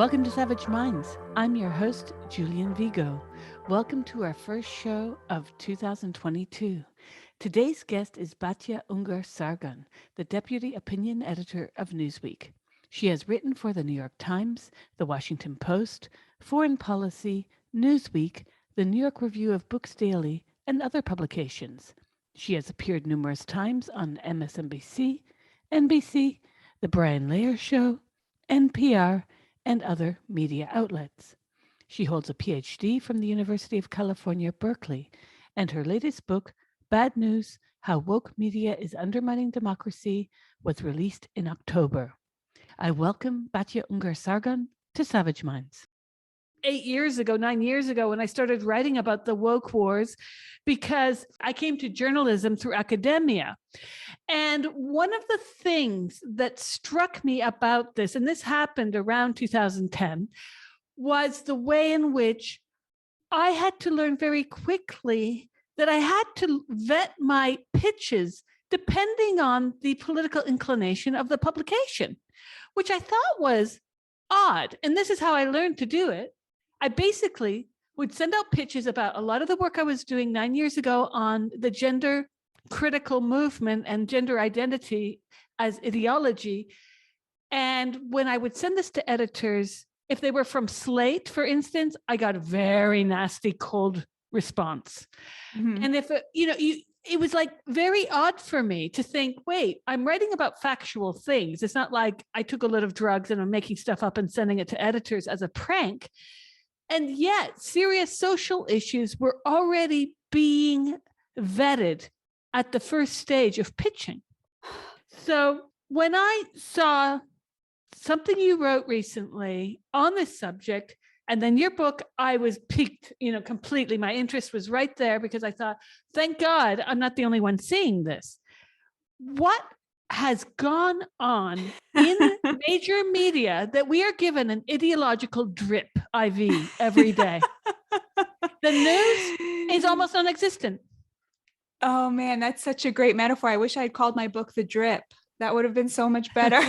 Welcome to Savage Minds. I'm your host, Julian Vigo. Welcome to our first show of 2022. Today's guest is Batya Ungar-Sargon, the Deputy Opinion Editor of Newsweek. She has written for the New York Times, the Washington Post, Foreign Policy, Newsweek, the New York Review of Books Daily, and other publications. She has appeared numerous times on MSNBC, NBC, The Brian Lehrer Show, NPR, and other media outlets. She holds a PhD from the University of California, Berkeley, and her latest book, Bad News: How Woke Media is Undermining Democracy, was released in October. I welcome Batya Ungar-Sargon to Savage Minds. 9 years ago, when I started writing about the woke wars, because I came to journalism through academia. And one of the things that struck me about this, and this happened around 2010, was the way in which I had to learn very quickly that I had to vet my pitches depending on the political inclination of the publication, which I thought was odd. And this is how I learned to do it. I basically would send out pitches about a lot of the work I was doing 9 years ago on the gender critical movement and gender identity as ideology. And when I would send this to editors, if they were from Slate, for instance, I got a very nasty cold response. Mm-hmm. And if it was like very odd for me to think, wait, I'm writing about factual things. It's not like I took a lot of drugs and I'm making stuff up and sending it to editors as a prank. And yet serious social issues were already being vetted at the first stage of pitching. So when I saw something you wrote recently on this subject, and then your book, I was piqued, completely. My interest was right there because I thought, thank God I'm not the only one seeing this. What has gone on in major media that we are given an ideological drip IV every day? The news is almost non-existent. Oh man, that's such a great metaphor. I wish I had called my book The Drip. That would have been so much better.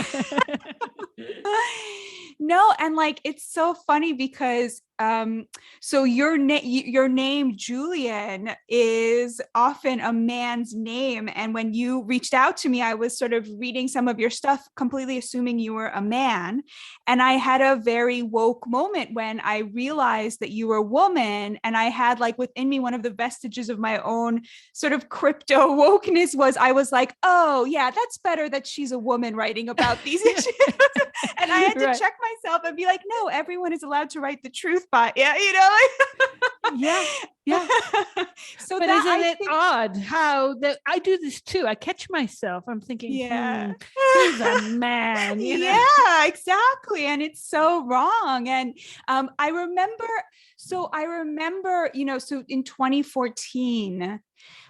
No, and it's so funny because so your name Julian is often a man's name, and when you reached out to me, I was sort of reading some of your stuff, completely assuming you were a man, and I had a very woke moment when I realized that you were a woman, and I had within me one of the vestiges of my own sort of crypto wokeness was I was like, oh yeah, that's better that she's a woman writing about these issues. And I had to check myself and be like, no, everyone is allowed to write the truth, but yeah. So but isn't it odd how that I do this too? I catch myself. I'm thinking, he's a man. Yeah, exactly. And it's so wrong. And I remember, so in 2014,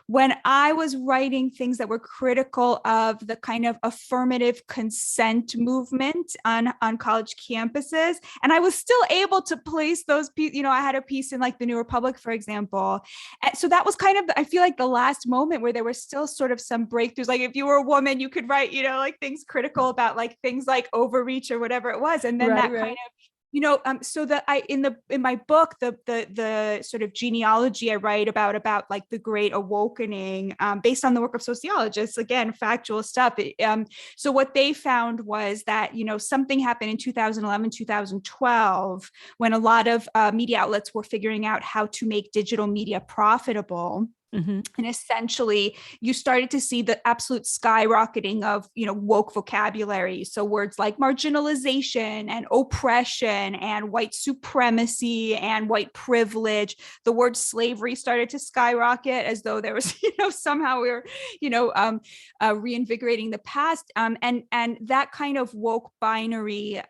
when I was writing things that were critical of the kind of affirmative consent movement on college campuses, and I was still able to place those pieces, I had a piece in the New Republic, for example. And so that was kind of, I feel like the last moment where there was still sort of some breakthroughs. Like if you were a woman, you could write, things critical about things like overreach or whatever it was. And then kind of, so that in my book, the sort of genealogy I write about the Great Awakening, based on the work of sociologists, again, factual stuff. So what they found was that, something happened in 2011, 2012, when a lot of media outlets were figuring out how to make digital media profitable. Mm-hmm. And essentially, you started to see the absolute skyrocketing of, woke vocabulary. So words like marginalization and oppression and white supremacy and white privilege. The word slavery started to skyrocket as though there was, somehow we were, reinvigorating the past. And that kind of woke binary,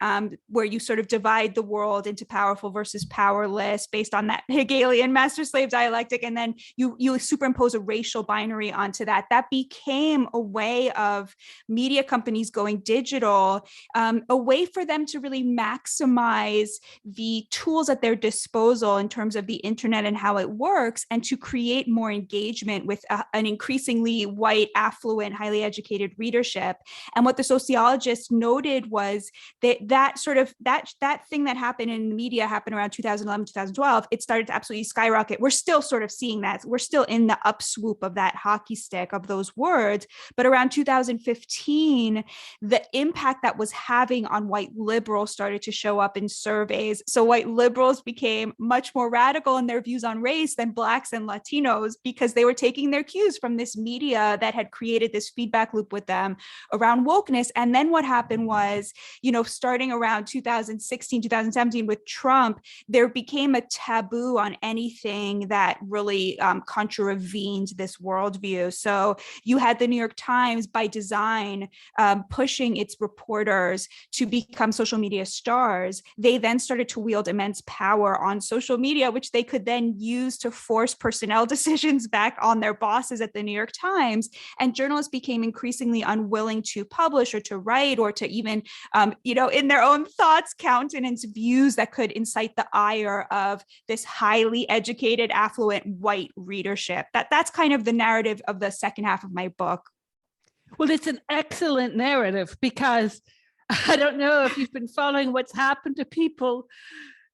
where you sort of divide the world into powerful versus powerless based on that Hegelian master-slave dialectic, and then you superimpose a racial binary onto that. That became a way of media companies going digital, a way for them to really maximize the tools at their disposal in terms of the internet and how it works, and to create more engagement with an increasingly white, affluent, highly educated readership. And what the sociologists noted was that thing that happened in the media happened around 2011, 2012. It started to absolutely skyrocket. We're still sort of seeing that. We're still in the upswoop of that hockey stick of those words. But around 2015, the impact that was having on white liberals started to show up in surveys. So white liberals became much more radical in their views on race than Blacks and Latinos, because they were taking their cues from this media that had created this feedback loop with them around wokeness. And then what happened was, starting around 2016, 2017 with Trump, there became a taboo on anything that really contravened this worldview. So you had the New York Times, by design, pushing its reporters to become social media stars. They then started to wield immense power on social media, which they could then use to force personnel decisions back on their bosses at the New York Times. And journalists became increasingly unwilling to publish or to write or to even, in their own thoughts, countenance views that could incite the ire of this highly educated, affluent white readership. That's kind of the narrative of the second half of my book. Well, it's an excellent narrative, because I don't know if you've been following what's happened to people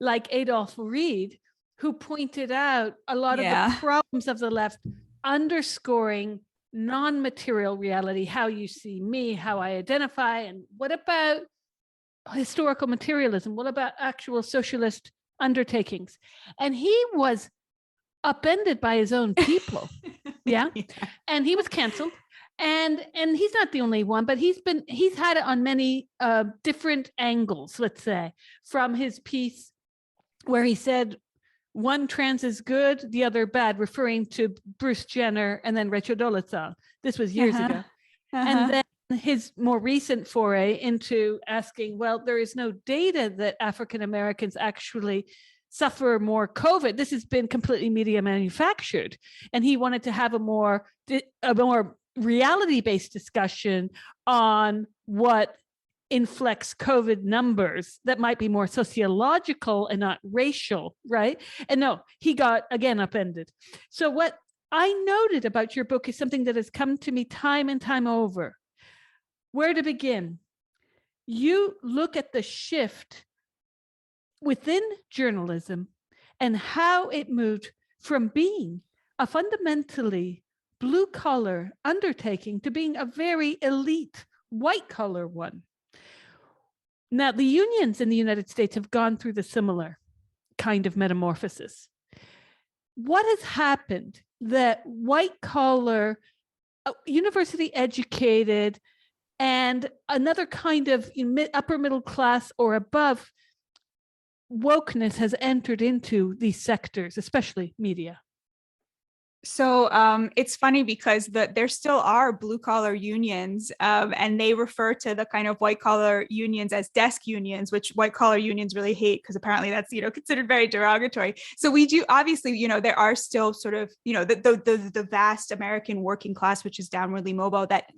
like Adolph Reed, who pointed out a lot of the problems of the left, underscoring non-material reality, how you see me, how I identify, and what about historical materialism? What about actual socialist undertakings? And he was upended by his own people. Yeah. And he was canceled. And he's not the only one, but he's had it on many different angles, let's say, from his piece where he said one trans is good, the other bad, referring to Bruce Jenner and then Rachel Dolezal. This was years ago. And then his more recent foray into asking, well, there is no data that African Americans actually suffer more COVID. This has been completely media manufactured. And he wanted to have a more reality-based discussion on what inflects COVID numbers that might be more sociological and not racial, right? And no, he got, again, upended. So what I noted about your book is something that has come to me time and time over. Where to begin? You look at the shift within journalism and how it moved from being a fundamentally blue-collar undertaking to being a very elite white-collar one. Now, the unions in the United States have gone through the similar kind of metamorphosis. What has happened that white-collar, university-educated, and another kind of upper middle class or above wokeness has entered into these sectors, especially media? So it's funny because there still are blue collar unions, and they refer to the kind of white collar unions as desk unions, which white collar unions really hate because apparently that's considered very derogatory. So we do obviously there are still sort of the vast American working class, which is downwardly mobile, that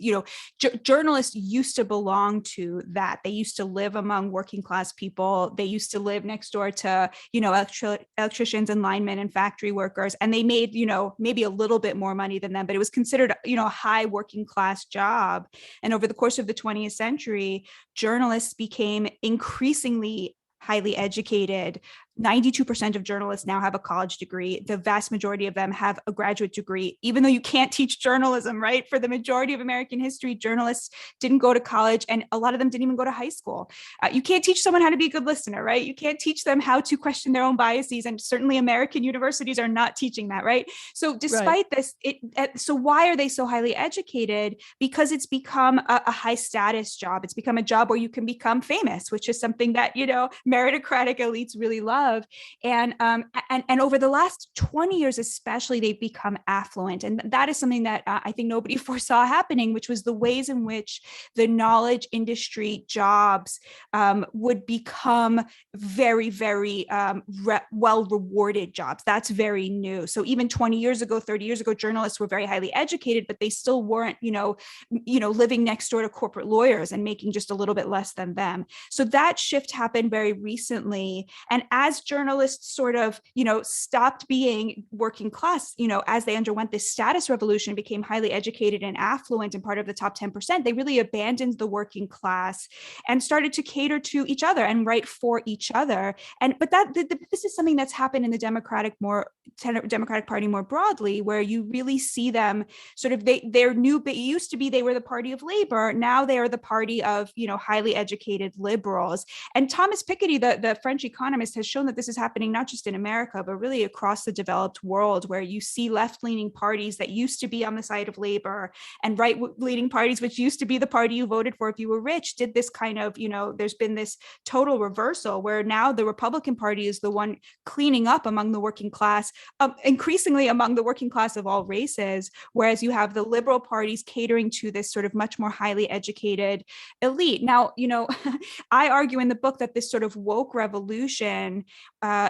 journalists used to belong to. That they used to live among working class people. They used to live next door to electricians and linemen and factory workers, and they made maybe a little bit more money than them, but it was considered, a high working class job. And over the course of the 20th century, journalists became increasingly highly educated. 92% of journalists now have a college degree. The vast majority of them have a graduate degree, even though you can't teach journalism, right? For the majority of American history, journalists didn't go to college, and a lot of them didn't even go to high school. You can't teach someone how to be a good listener, right? You can't teach them how to question their own biases, and certainly American universities are not teaching that, right? So despite this, so why are they so highly educated? Because it's become a high status job. It's become a job where you can become famous, which is something that, meritocratic elites really love. above. And over the last 20 years, especially, they've become affluent. And that is something that I think nobody foresaw happening, which was the ways in which the knowledge industry jobs would become very, very well rewarded jobs. That's very new. So even 20 years ago, 30 years ago, journalists were very highly educated, but they still weren't, living next door to corporate lawyers and making just a little bit less than them. So that shift happened very recently. And as journalists sort of, stopped being working class, as they underwent this status revolution, became highly educated and affluent and part of the top 10%, they really abandoned the working class and started to cater to each other and write for each other. But this is something that's happened in the Democratic Party more broadly, where you really see them sort of, they're new, but it used to be they were the party of labor. Now they are the party of, highly educated liberals. And Thomas Piketty, the French economist, has shown that this is happening not just in America, but really across the developed world, where you see left-leaning parties that used to be on the side of labor and right-leaning parties, which used to be the party you voted for if you were rich, did this kind of, there's been this total reversal where now the Republican Party is the one cleaning up among the working class, increasingly among the working class of all races, whereas you have the liberal parties catering to this sort of much more highly educated elite. Now, I argue in the book that this sort of woke revolution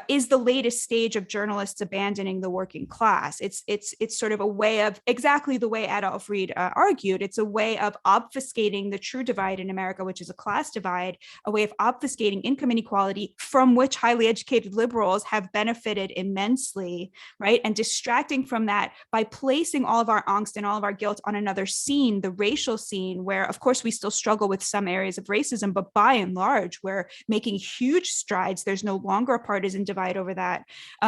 is the latest stage of journalists abandoning the working class. It's sort of a way of, exactly the way Adolf Reed argued, it's a way of obfuscating the true divide in America, which is a class divide, a way of obfuscating income inequality from which highly educated liberals have benefited immensely, right? And distracting from that by placing all of our angst and all of our guilt on another scene, the racial scene, where of course we still struggle with some areas of racism, but by and large, we're making huge strides. There's no longer a partisan divide over that.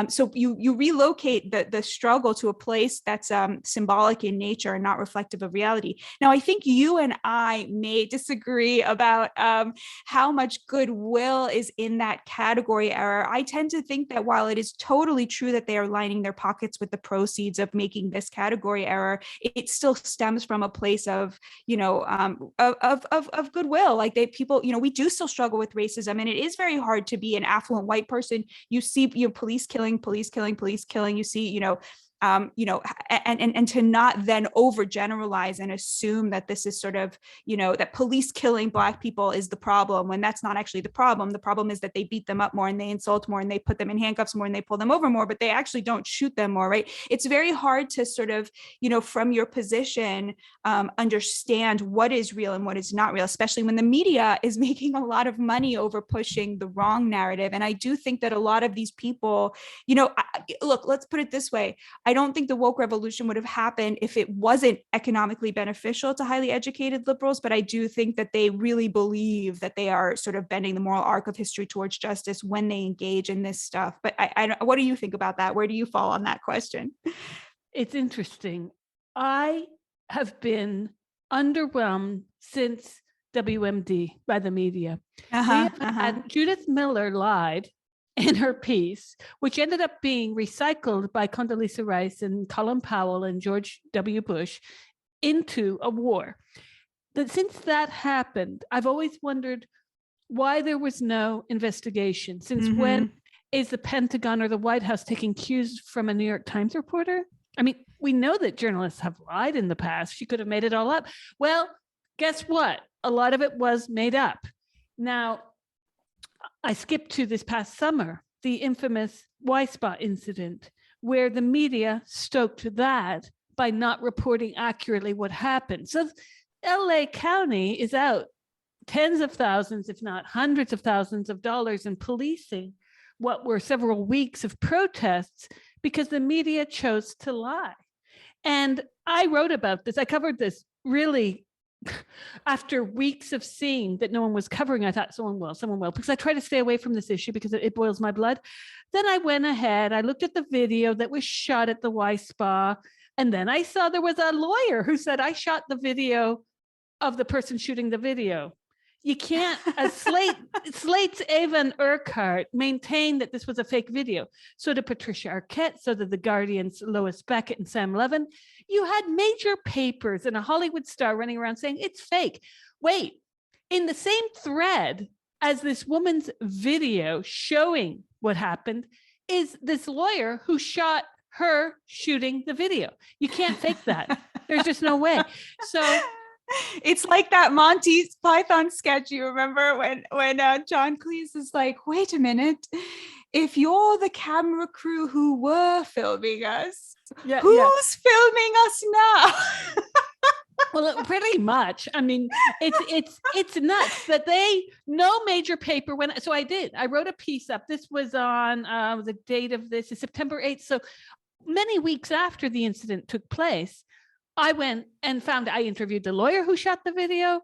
So you relocate the struggle to a place that's symbolic in nature and not reflective of reality. Now, I think you and I may disagree about how much goodwill is in that category error. I tend to think that while it is totally true that they are lining their pockets with the proceeds of making this category error, it still stems from a place of, of goodwill. Like people, we do still struggle with racism, and it is very hard to be an affluent white person. You see, police killing. You see, and to not then overgeneralize and assume that this is sort of, that police killing Black people is the problem, when that's not actually the problem. The problem is that they beat them up more and they insult more and they put them in handcuffs more and they pull them over more, but they actually don't shoot them more, right? It's very hard to sort of, from your position, understand what is real and what is not real, especially when the media is making a lot of money over pushing the wrong narrative. And I do think that a lot of these people, look, let's put it this way. I don't think the woke revolution would have happened if it wasn't economically beneficial to highly educated liberals, but I do think that they really believe that they are sort of bending the moral arc of history towards justice when they engage in this stuff. But what do you think about that? Where do you fall on that question? It's interesting. I have been underwhelmed since WMD by the media. We have had Judith Miller lied in her piece, which ended up being recycled by Condoleezza Rice and Colin Powell and George W. Bush into a war. Since that happened, I've always wondered why there was no investigation. Since when is the Pentagon or the White House taking cues from a New York Times reporter? I mean, we know that journalists have lied in the past. She could have made it all up. Well, guess what? A lot of it was made up. Now, I skipped to this past summer, the infamous Y-Spot incident, where the media stoked that by not reporting accurately what happened. So LA County is out tens of thousands, if not hundreds of thousands of dollars in policing what were several weeks of protests because the media chose to lie. And I wrote about this. I covered this really after weeks of seeing that no one was covering. I thought someone will, because I try to stay away from this issue because it boils my blood. Then I went ahead, I looked at the video that was shot at the Y Spa, and then I saw there was a lawyer who said, I shot the video of the person shooting the video. You can't, as Slate's Evan Urquhart maintained that this was a fake video. So did Patricia Arquette, so did The Guardian's Lois Beckett and Sam Levin. You had major papers and a Hollywood star running around saying it's fake. Wait, in the same thread, as this woman's video showing what happened is this lawyer who shot her shooting the video. You can't fake that. There's just no way. So it's like that Monty Python sketch. You remember when John Cleese is like, wait a minute, if you're the camera crew who were filming us, who's filming us now? Well, pretty much. I mean, it's nuts that no major paper went. So I wrote a piece up. This was on the date of this is September 8th. So many weeks after the incident took place, I went and I interviewed the lawyer who shot the video,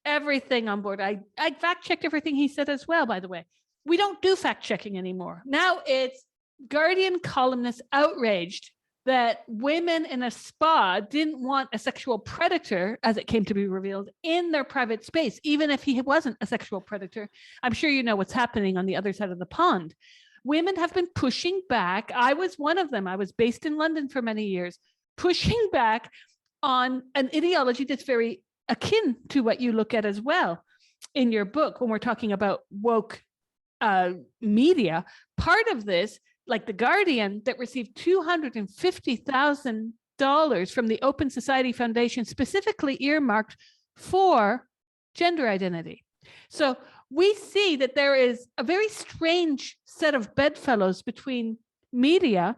everything on board. I fact checked everything he said as well, by the way. We don't do fact checking anymore. Now it's Guardian columnists outraged that women in a spa didn't want a sexual predator, as it came to be revealed, in their private space, even if he wasn't a sexual predator. I'm sure you know what's happening on the other side of the pond. Women have been pushing back. I was one of them. I was based in London for many years, pushing back on an ideology that's very akin to what you look at as well in your book when we're talking about woke media. Part of this, like The Guardian, that received $250,000 from the Open Society Foundation, specifically earmarked for gender identity. So we see that there is a very strange set of bedfellows between media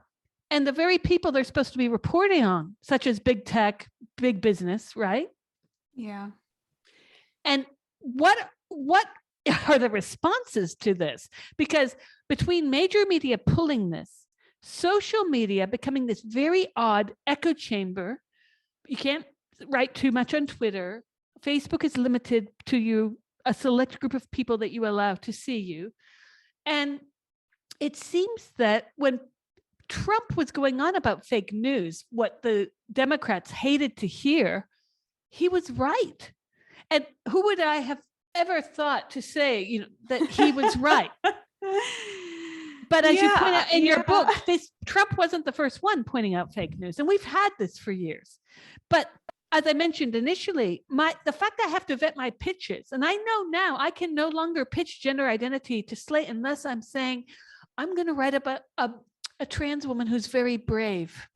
and the very people they're supposed to be reporting on, such as big tech, big business, right? Yeah. And what are the responses to this? Because between major media pulling this, social media becoming this very odd echo chamber, you can't write too much on Twitter. Facebook is limited to a select group of people that you allow to see you. And it seems that when Trump was going on about fake news, what the Democrats hated to hear, he was right. And who would I have ever thought to say, that he was right? But as you point out in your book, Trump wasn't the first one pointing out fake news, and we've had this for years. But as I mentioned initially, the fact I have to vet my pitches, and I know now I can no longer pitch gender identity to Slate unless I'm saying I'm going to write about a trans woman who's very brave.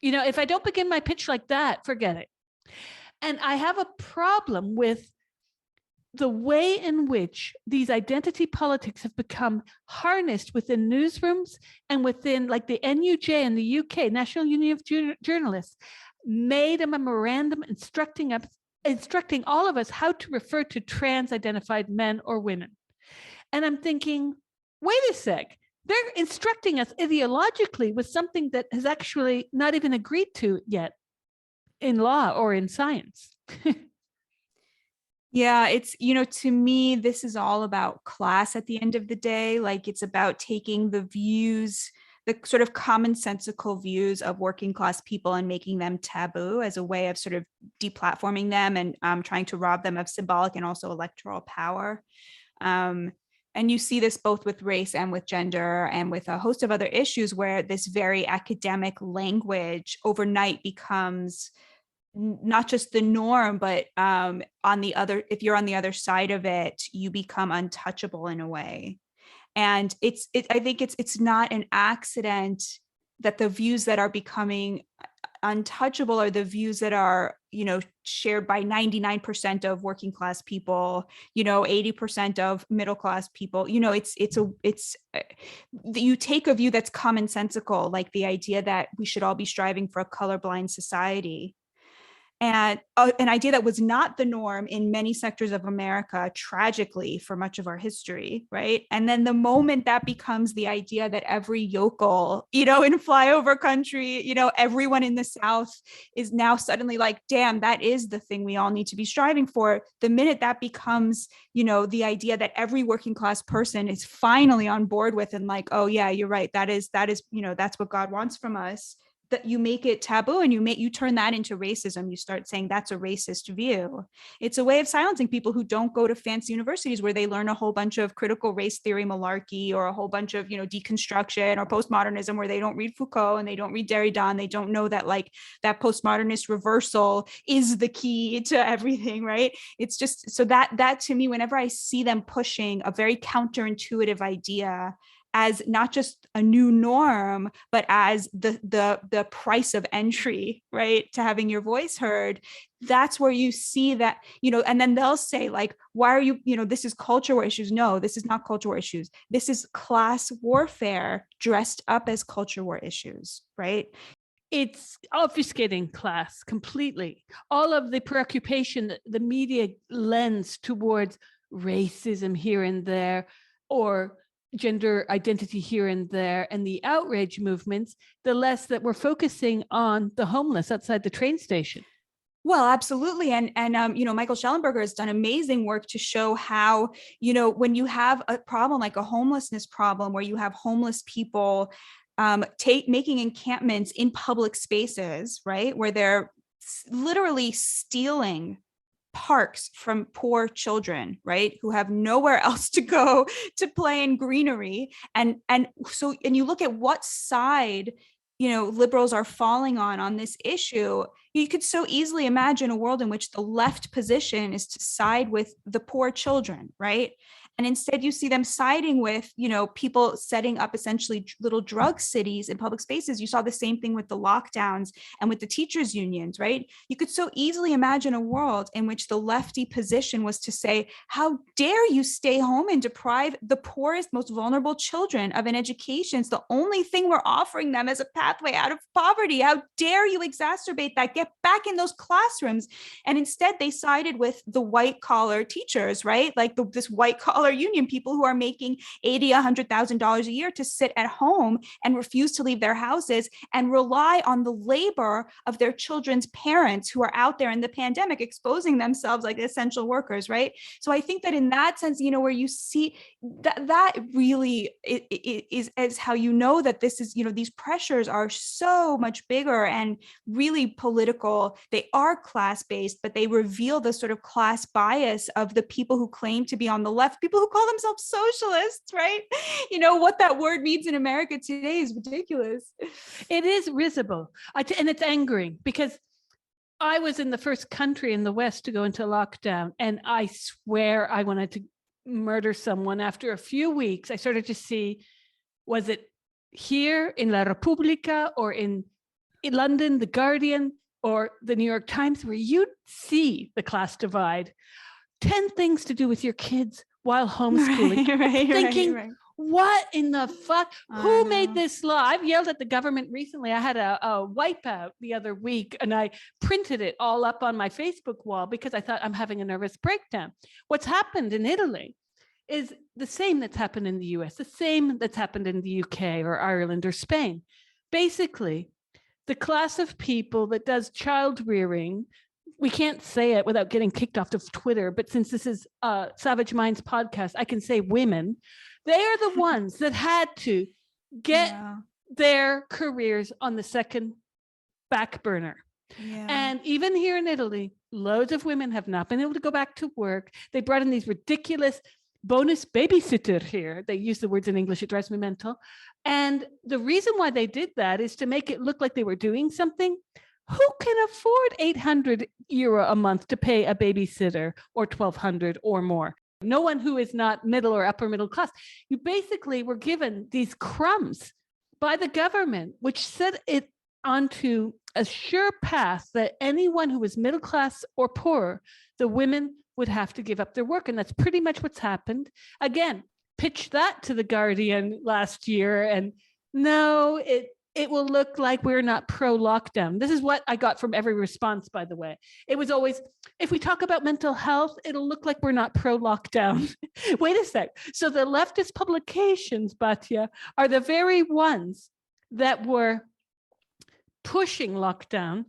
If I don't begin my pitch like that, forget it. And I have a problem with the way in which these identity politics have become harnessed within newsrooms and within, like, the NUJ in the UK, National Union of Journalists, made a memorandum instructing all of us how to refer to trans-identified men or women. And I'm thinking, wait a sec, they're instructing us ideologically with something that has actually not even agreed to yet in law or in science. Yeah, it's, to me, this is all about class at the end of the day. Like, it's about taking the views, the sort of commonsensical views of working class people and making them taboo as a way of sort of deplatforming them and trying to rob them of symbolic and also electoral power. And you see this both with race and with gender and with a host of other issues where this very academic language overnight becomes not just the norm, but if you're on the other side of it, you become untouchable in a way. And I think it's not an accident that the views that are becoming untouchable are the views that are, shared by 99% of working class people, 80% of middle class people. You take a view that's commonsensical, like the idea that we should all be striving for a colorblind society. And an idea that was not the norm in many sectors of America, tragically, for much of our history, right? And then the moment that becomes the idea that every yokel, in flyover country, everyone in the South is now suddenly like, damn, that is the thing we all need to be striving for. The minute that becomes, the idea that every working class person is finally on board with and like, oh yeah, you're right, that is, that's what God wants from us. that you make it taboo and you turn that into racism. You start saying that's a racist view. It's a way of silencing people who don't go to fancy universities where they learn a whole bunch of critical race theory malarkey, or a whole bunch of, deconstruction or postmodernism, where they don't read Foucault and they don't read Derrida, and they don't know that like that postmodernist reversal is the key to everything, right? It's just so that to me, whenever I see them pushing a very counterintuitive idea as not just a new norm, but as the price of entry, right, to having your voice heard, that's where you see that, and then they'll say like, why are you, this is culture war issues. No, this is not culture war issues. This is class warfare dressed up as culture war issues, right? It's obfuscating class completely. All of the preoccupation that the media lends towards racism here and there, or gender identity here and there, and the outrage movements, the less that we're focusing on the homeless outside the train station. Well, absolutely. And Michael Schellenberger has done amazing work to show how, when you have a problem like a homelessness problem, where you have homeless people making encampments in public spaces, right, where they're literally stealing parks from poor children, right, who have nowhere else to go to play in greenery. And you look at what side, liberals are falling on this issue. You could so easily imagine a world in which the left position is to side with the poor children, right? And instead you see them siding with, people setting up essentially little drug cities in public spaces. You saw the same thing with the lockdowns and with the teachers unions, right? You could so easily imagine a world in which the lefty position was to say, how dare you stay home and deprive the poorest, most vulnerable children of an education? It's the only thing we're offering them as a pathway out of poverty. How dare you exacerbate that? Get back in those classrooms. And instead they sided with the white collar teachers, right? Like this white collar union, people who are making $80,000, $100,000 a year to sit at home and refuse to leave their houses and rely on the labor of their children's parents who are out there in the pandemic exposing themselves like essential workers, right? So I think that in that sense, where you see that really is how that this is, these pressures are so much bigger and really political. They are class-based, but they reveal the sort of class bias of the people who claim to be on the left, people who call themselves socialists, right? What that word means in America today is ridiculous. It is risible. And it's angering, because I was in the first country in the West to go into lockdown, and I swear I wanted to murder someone. After a few weeks, I started to see, was it here in La Repubblica or in London, The Guardian, or the New York Times, where you'd see the class divide. 10 things to do with your kids while homeschooling. Right. What in the fuck? Who made this law? I've yelled at the government recently. I had a wipeout the other week, and I printed it all up on my Facebook wall because I thought I'm having a nervous breakdown. What's happened in Italy is the same that's happened in the US, the same that's happened in the UK or Ireland or Spain. Basically, the class of people that does child rearing, we can't say it without getting kicked off of Twitter, but since this is Savage Minds podcast, I can say women. They are the ones that had to get their careers on the second back burner. Yeah. And even here in Italy, loads of women have not been able to go back to work. They brought in these ridiculous bonus babysitter here. They use the words in English, it drives me mental. And the reason why they did that is to make it look like they were doing something. Who can afford €800 a month to pay a babysitter, or 1,200 or more? No one who is not middle or upper middle class. You basically were given these crumbs by the government, which set it onto a sure path that anyone who was middle class or poor, the women would have to give up their work. And that's pretty much what's happened. Again, pitch that to the Guardian last year, and no, it will look like we're not pro-lockdown. This is what I got from every response, by the way. It was always, if we talk about mental health, it'll look like we're not pro-lockdown. Wait a sec. So the leftist publications, Batya, are the very ones that were pushing lockdown,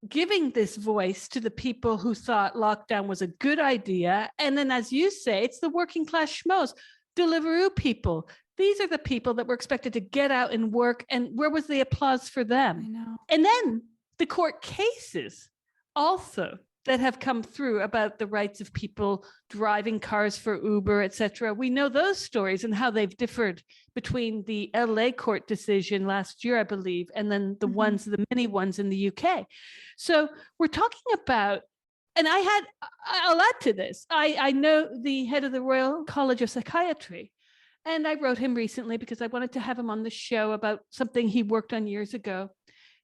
giving this voice to the people who thought lockdown was a good idea. And then, as you say, it's the working class schmoes, Deliveroo people, These are the people that were expected to get out and work. And where was the applause for them? I know. And then the court cases also that have come through about the rights of people driving cars for Uber, et cetera. We know those stories and how they've differed between the LA court decision last year, I believe, and then the many ones in the UK. So we're talking about, and I'll add to this. I know the head of the Royal College of Psychiatry, and I wrote him recently because I wanted to have him on the show about something he worked on years ago.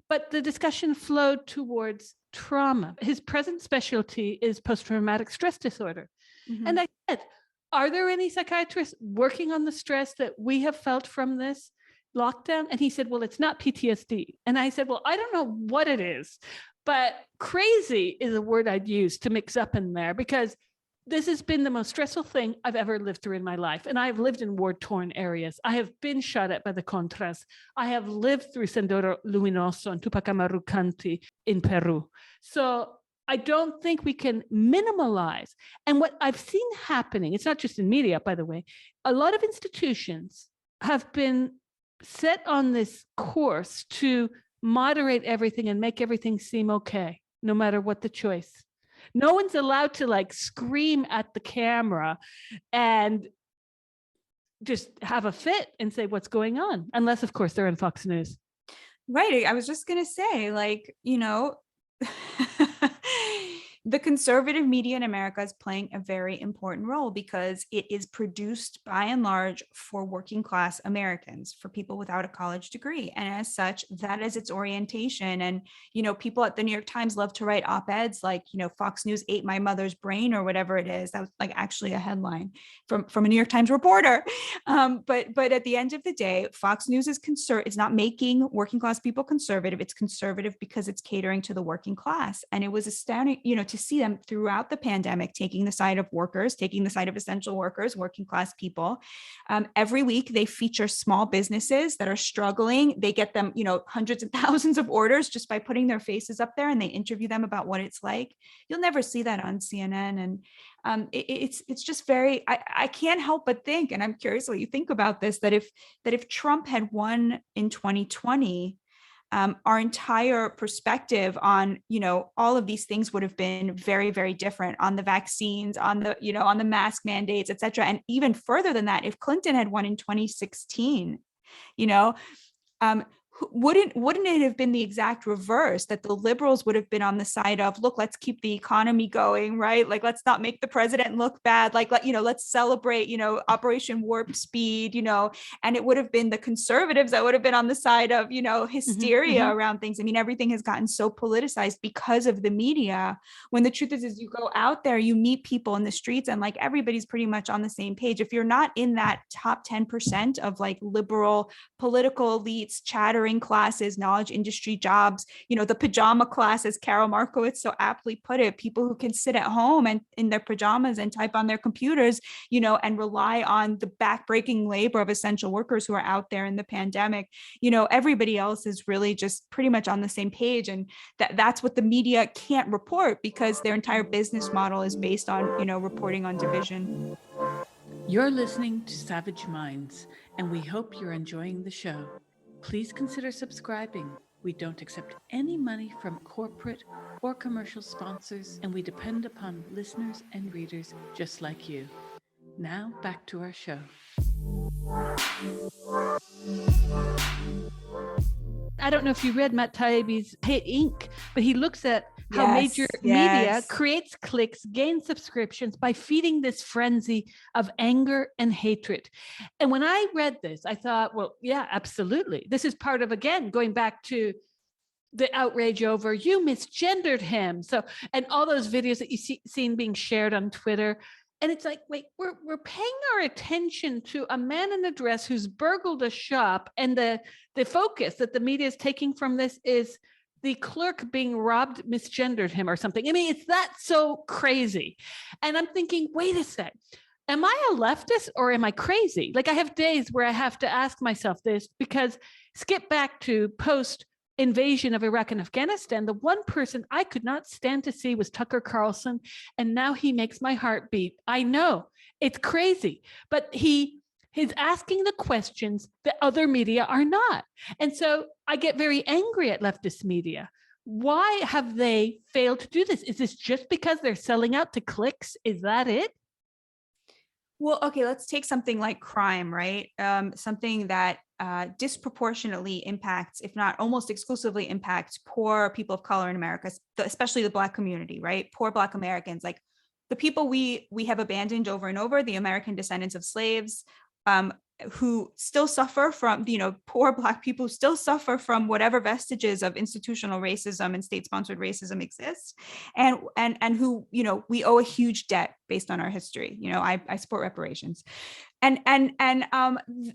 But the discussion flowed towards trauma. His present specialty is post-traumatic stress disorder. And I said, are there any psychiatrists working on the stress that we have felt from this lockdown? And he said, well, it's not PTSD. And I said, well, I don't know what it is, but crazy is a word I'd use to mix up in there, because this has been the most stressful thing I've ever lived through in my life. And I've lived in war-torn areas. I have been shot at by the Contras. I have lived through Sendero Luminoso and Tupac Amaru County in Peru. So I don't think we can minimalize. And what I've seen happening, it's not just in media, by the way, a lot of institutions have been set on this course to moderate everything and make everything seem okay, no matter what the choice. No one's allowed to like scream at the camera and just have a fit and say what's going on, unless, of course, they're in Fox News. Right. I was just going to say, like, the conservative media in America is playing a very important role because it is produced by and large for working class Americans, for people without a college degree. And as such, that is its orientation. And, people at the New York Times love to write op-eds like, Fox News ate my mother's brain or whatever it is. That was like actually a headline from a New York Times reporter. But at the end of the day, Fox News is it's not making working class people conservative. It's conservative because it's catering to the working class. And it was astounding, to see them throughout the pandemic, taking the side of workers, taking the side of essential workers, working class people. Every week they feature small businesses that are struggling. They get them, hundreds of thousands of orders just by putting their faces up there, and they interview them about what it's like. You'll never see that on CNN. And it's just very, I can't help but think, and I'm curious what you think about this, that if Trump had won in 2020, our entire perspective on, all of these things would have been very, very different, on the vaccines, on the, on the mask mandates, et cetera. And even further than that, if Clinton had won in 2016, wouldn't it have been the exact reverse, that the liberals would have been on the side of, look, let's keep the economy going, right? Like, let's not make the president look bad. Like, let's celebrate, Operation Warp Speed, and it would have been the conservatives that would have been on the side of, hysteria around things. I mean, everything has gotten so politicized because of the media, when the truth is you go out there, you meet people in the streets, and like everybody's pretty much on the same page. If you're not in that top 10% of like liberal political elites, chattering classes, knowledge industry jobs, the pajama class, as Carol Markowitz so aptly put it, people who can sit at home and in their pajamas and type on their computers, and rely on the backbreaking labor of essential workers who are out there in the pandemic. Everybody else is really just pretty much on the same page. And that's what the media can't report, because their entire business model is based on, reporting on division. You're listening to Savage Minds, and we hope you're enjoying the show. Please consider subscribing. We don't accept any money from corporate or commercial sponsors, and we depend upon listeners and readers just like you. Now, back to our show. I don't know if you read Matt Taibbi's Hate Inc., but he looks at how major media creates clicks, gains subscriptions by feeding this frenzy of anger and hatred. And when I read this, I thought, well, yeah, absolutely. This is part of, again, going back to the outrage over you misgendered him. So, and all those videos that you seen being shared on Twitter. And it's like, wait, we're paying our attention to a man in a dress who's burgled a shop, and the focus that the media is taking from this is the clerk being robbed misgendered him or something. I mean, it's that so crazy. And I'm thinking, wait a sec, am I a leftist or am I crazy? Like, I have days where I have to ask myself this, because skip back to post invasion of Iraq and Afghanistan, the one person I could not stand to see was Tucker Carlson. And now he makes my heart beat. I know it's crazy, but he He's asking the questions that other media are not. And so I get very angry at leftist media. Why have they failed to do this? Is this just because they're selling out to clicks? Is that it? Well, okay, let's take something like crime, right? Something that disproportionately impacts, if not almost exclusively impacts, poor people of color in America, especially the Black community, right? Poor Black Americans, like the people we have abandoned over and over, the American descendants of slaves, who still suffer from, poor Black people still suffer from whatever vestiges of institutional racism and state-sponsored racism exist, and who, we owe a huge debt based on our history. I support reparations.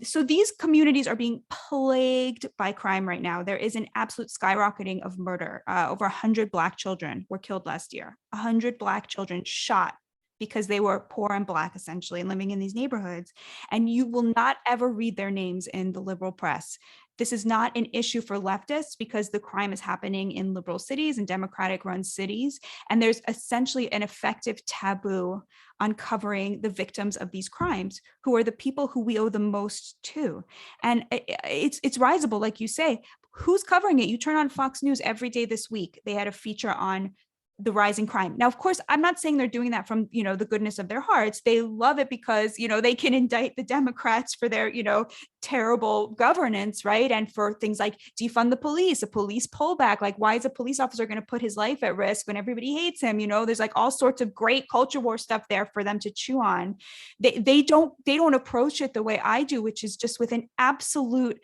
So these communities are being plagued by crime right now. There is an absolute skyrocketing of murder. Over 100 Black children were killed last year. 100 Black children shot because they were poor and Black, essentially, and living in these neighborhoods. And you will not ever read their names in the liberal press. This is not an issue for leftists because the crime is happening in liberal cities and Democratic run cities. And there's essentially an effective taboo on covering the victims of these crimes, who are the people who we owe the most to. And it's risible, like you say. Who's covering it? You turn on Fox News every day this week. They had a feature on the rising crime. Now, of course, I'm not saying they're doing that from, the goodness of their hearts. They love it because, they can indict the Democrats for their, terrible governance, right? And for things like defund the police, a police pullback. Like, why is a police officer going to put his life at risk when everybody hates him? There's like all sorts of great culture war stuff there for them to chew on. They don't approach it the way I do, which is just with an absolute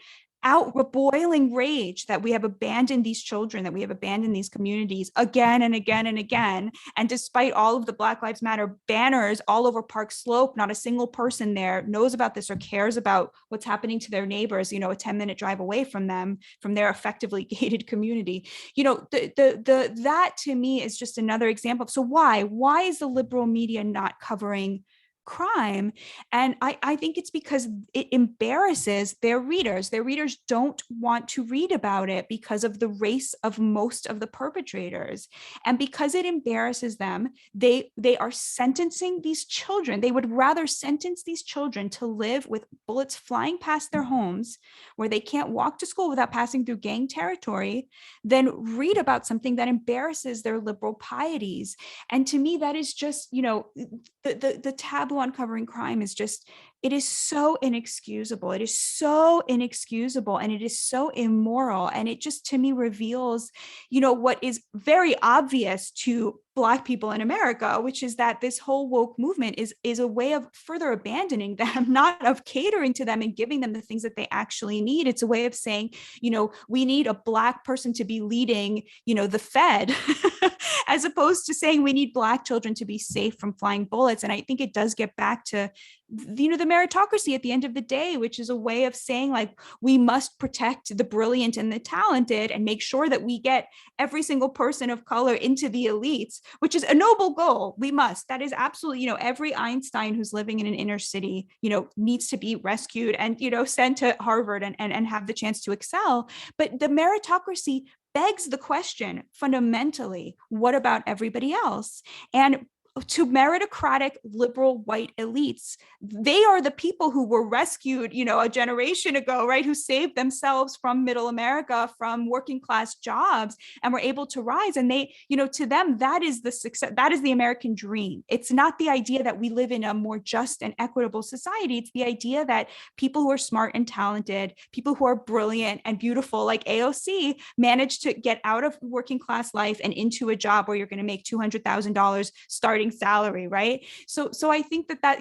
boiling rage that we have abandoned these children, that we have abandoned these communities again and again and again. And despite all of the Black Lives Matter banners all over Park Slope, not a single person there knows about this or cares about what's happening to their neighbors, a 10-minute drive away from them, from their effectively gated community. That to me is just another example. So why is the liberal media not covering crime? And I think it's because it embarrasses their readers. Their readers don't want to read about it because of the race of most of the perpetrators. And because it embarrasses them, they are sentencing these children. They would rather sentence these children to live with bullets flying past their homes, where they can't walk to school without passing through gang territory, than read about something that embarrasses their liberal pieties. And to me, that is just, the taboo on covering crime is just, it is so inexcusable. It is so inexcusable, and it is so immoral. And it just, to me, reveals, what is very obvious to Black people in America, which is that this whole woke movement is a way of further abandoning them, not of catering to them and giving them the things that they actually need. It's a way of saying, we need a Black person to be leading, the Fed, as opposed to saying we need Black children to be safe from flying bullets. And I think it does get back to, the meritocracy at the end of the day, which is a way of saying, like, we must protect the brilliant and the talented and make sure that we get every single person of color into the elites, which is a noble goal. We must. That is absolutely, every Einstein who's living in an inner city, needs to be rescued and, sent to Harvard and have the chance to excel. But the meritocracy begs the question, fundamentally, what about everybody else? And to meritocratic liberal white elites, they are the people who were rescued, a generation ago, right? Who saved themselves from middle America, from working class jobs, and were able to rise. And they, to them, that is the success. That is the American dream. It's not the idea that we live in a more just and equitable society. It's the idea that people who are smart and talented, people who are brilliant and beautiful, like AOC, manage to get out of working class life and into a job where you're going to make $200,000 starting salary, right? So I think that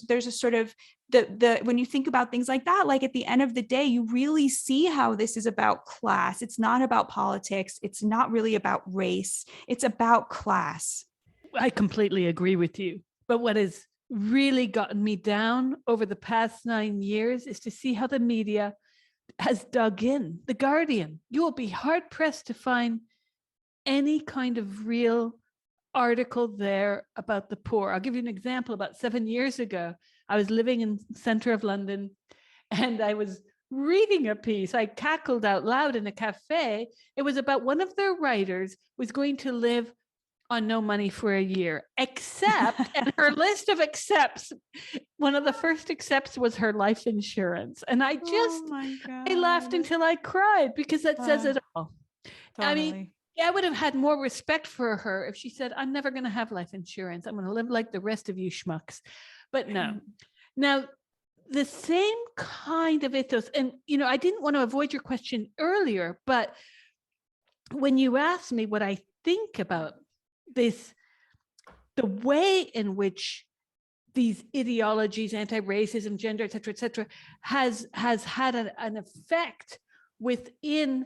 there's a sort of the when you think about things like that, like at the end of the day, you really see how this is about class. It's not about politics. It's not really about race. It's about class. I completely agree with you. But what has really gotten me down over the past 9 years is to see how the media has dug in. The Guardian, you will be hard pressed to find any kind of real article there about the poor. I'll give you an example. About 7 years ago, I was living in the center of London and I was reading a piece. I cackled out loud in a cafe. It was about one of their writers was going to live on no money for a year, except, and her list of accepts, one of the first accepts was her life insurance. And Oh my I laughed God. until I cried because that says it all. I mean, Totally. I would have had more respect for her if she said, I'm never going to have life insurance. I'm going to live like the rest of you schmucks. But no. Now, the same kind of ethos, and, I didn't want to avoid your question earlier, but when you asked me what I think about this, the way in which these ideologies, anti-racism, gender, et cetera, has had an effect within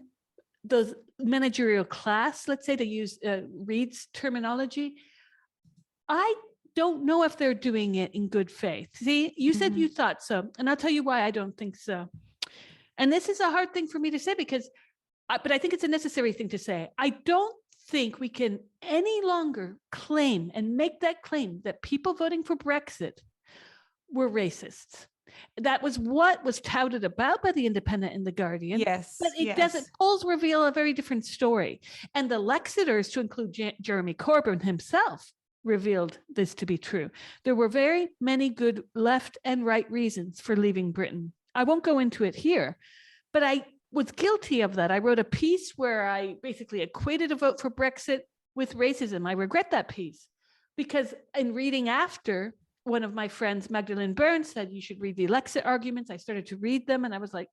the managerial class, let's say, to use Reid's terminology, I don't know if they're doing it in good faith. See, you said you thought so, and I'll tell you why I don't think so. And this is a hard thing for me to say but I think it's a necessary thing to say. I don't think we can any longer claim and make that claim that people voting for Brexit were racists. That was what was touted about by the Independent and the Guardian. Yes. But it doesn't. Polls reveal a very different story. And the Lexiters, to include Jeremy Corbyn himself, revealed this to be true. There were very many good left and right reasons for leaving Britain. I won't go into it here, but I was guilty of that. I wrote a piece where I basically equated a vote for Brexit with racism. I regret that piece because in reading after, one of my friends, Magdalene Burns, said you should read the Lexit arguments. I started to read them and I was like,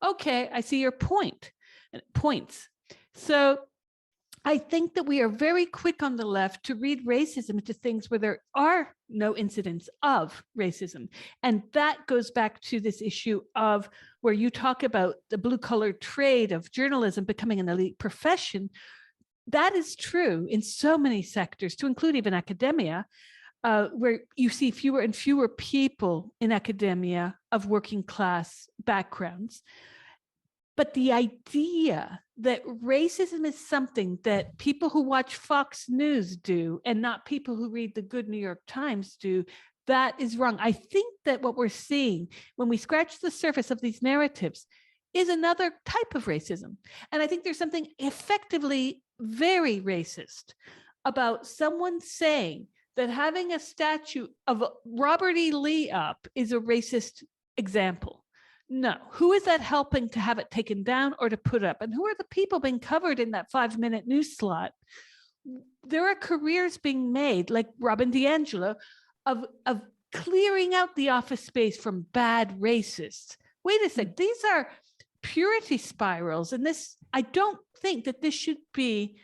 okay, I see your points. So I think that we are very quick on the left to read racism into things where there are no incidents of racism. And that goes back to this issue of where you talk about the blue-collar trade of journalism becoming an elite profession. That is true in so many sectors, to include even academia, where you see fewer and fewer people in academia of working class backgrounds. But the idea that racism is something that people who watch Fox News do and not people who read the good New York Times do, that is wrong. I think that what we're seeing when we scratch the surface of these narratives is another type of racism. And I think there's something effectively very racist about someone saying that having a statue of Robert E. Lee up is a racist example. No. Who is that helping to have it taken down or to put up? And who are the people being covered in that 5-minute news slot? There are careers being made, like Robin DiAngelo, of clearing out the office space from bad racists. Wait a sec, these are purity spirals. And this, I don't think that this should be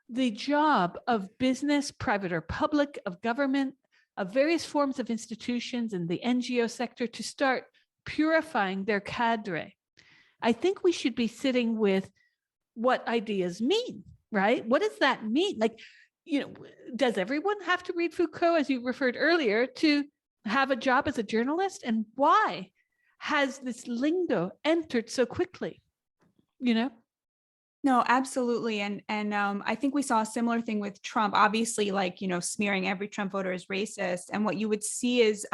the job of business, private or public, of government, of various forms of institutions in the NGO sector to start purifying their cadre. I think we should be sitting with what ideas mean, right? What does that mean? Like, does everyone have to read Foucault, as you referred earlier, to have a job as a journalist? And why has this lingo entered so quickly? No, absolutely. And I think we saw a similar thing with Trump, obviously, like, smearing every Trump voter as racist. And what you would see is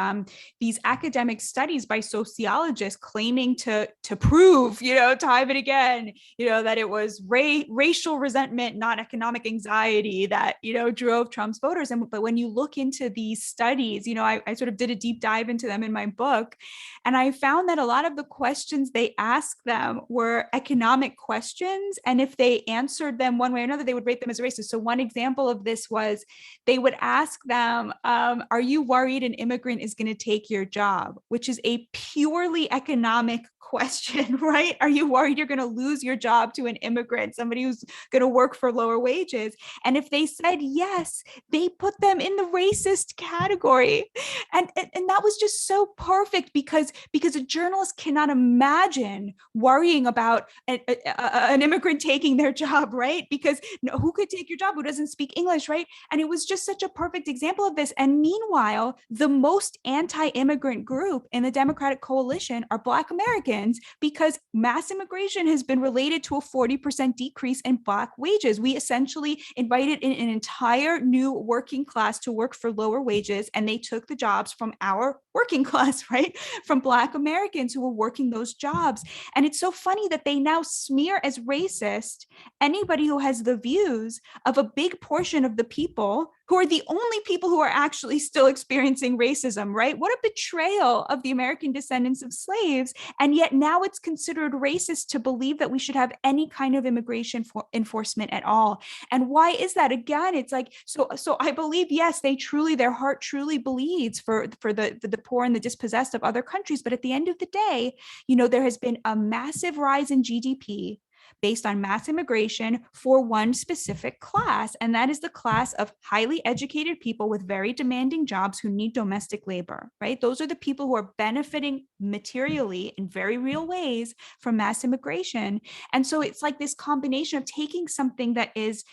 these academic studies by sociologists claiming to prove, time and again, that it was racial resentment, not economic anxiety that, drove Trump's voters. But when you look into these studies, I sort of did a deep dive into them in my book. And I found that a lot of the questions they asked them were economic questions. And if they answered them one way or another, they would rate them as racist. So one example of this was they would ask them, are you worried an immigrant is going to take your job? Which is a purely economic question, right? Are you worried you're going to lose your job to an immigrant, somebody who's going to work for lower wages? And if they said yes, they put them in the racist category. And that was just so perfect because a journalist cannot imagine worrying about an immigrant taking their job, right? Because who could take your job who doesn't speak English, right? And it was just such a perfect example of this. And meanwhile, the most anti-immigrant group in the Democratic coalition are Black Americans. Americans because mass immigration has been related to a 40% decrease in Black wages. We essentially invited in an entire new working class to work for lower wages, and they took the jobs from our working class, right? From Black Americans who were working those jobs. And it's so funny that they now smear as racist anybody who has the views of a big portion of the people who are the only people who are actually still experiencing racism, right? What a betrayal of the American descendants of slaves. And yet now it's considered racist to believe that we should have any kind of immigration enforcement at all. And why is that? Again, it's like, so I believe, yes, their heart truly bleeds for the poor and the dispossessed of other countries. But at the end of the day, there has been a massive rise in GDP based on mass immigration for one specific class, and that is the class of highly educated people with very demanding jobs who need domestic labor, right? Those are the people who are benefiting materially in very real ways from mass immigration. And so it's like this combination of taking something that is,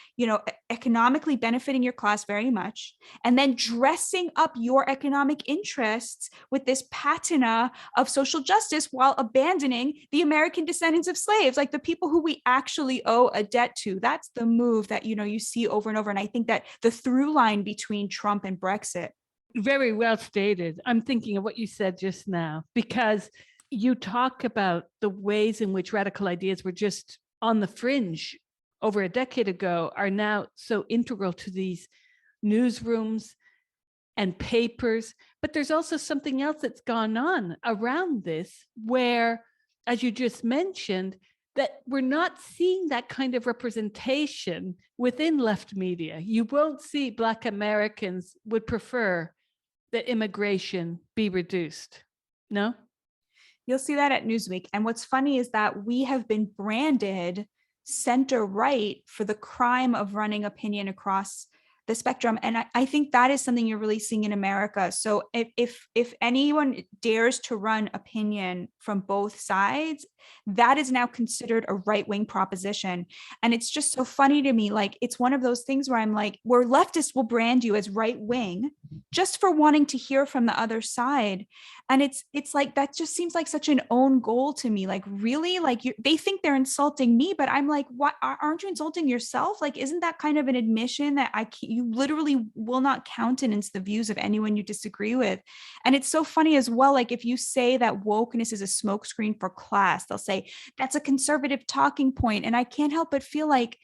economically benefiting your class very much, and then dressing up your economic interests with this patina of social justice while abandoning the American descendants of slaves, like the people who we actually owe a debt to. That's the move that, you see over and over. And I think that the through line between Trump and Brexit. Very well stated. I'm thinking of what you said just now, because you talk about the ways in which radical ideas were just on the fringe over a decade ago are now so integral to these newsrooms and papers. But there's also something else that's gone on around this where, as you just mentioned, that we're not seeing that kind of representation within left media. You won't see Black Americans would prefer that immigration be reduced. No? You'll see that at Newsweek. And what's funny is that we have been branded center right for the crime of running opinion across the spectrum. And I think that is something you're really seeing in America. So if anyone dares to run opinion from both sides, that is now considered a right-wing proposition. And it's just so funny to me. Like, it's one of those things where I'm like, where leftists will brand you as right-wing just for wanting to hear from the other side. And it's like, that just seems like such an own goal to me. Like, really? Like, they think they're insulting me, but I'm like, what? Aren't you insulting yourself? Like, isn't that kind of an admission that you literally will not countenance the views of anyone you disagree with? And it's so funny as well. Like, if you say that wokeness is a smokescreen for class, they'll say that's a conservative talking point. And I can't help but feel like,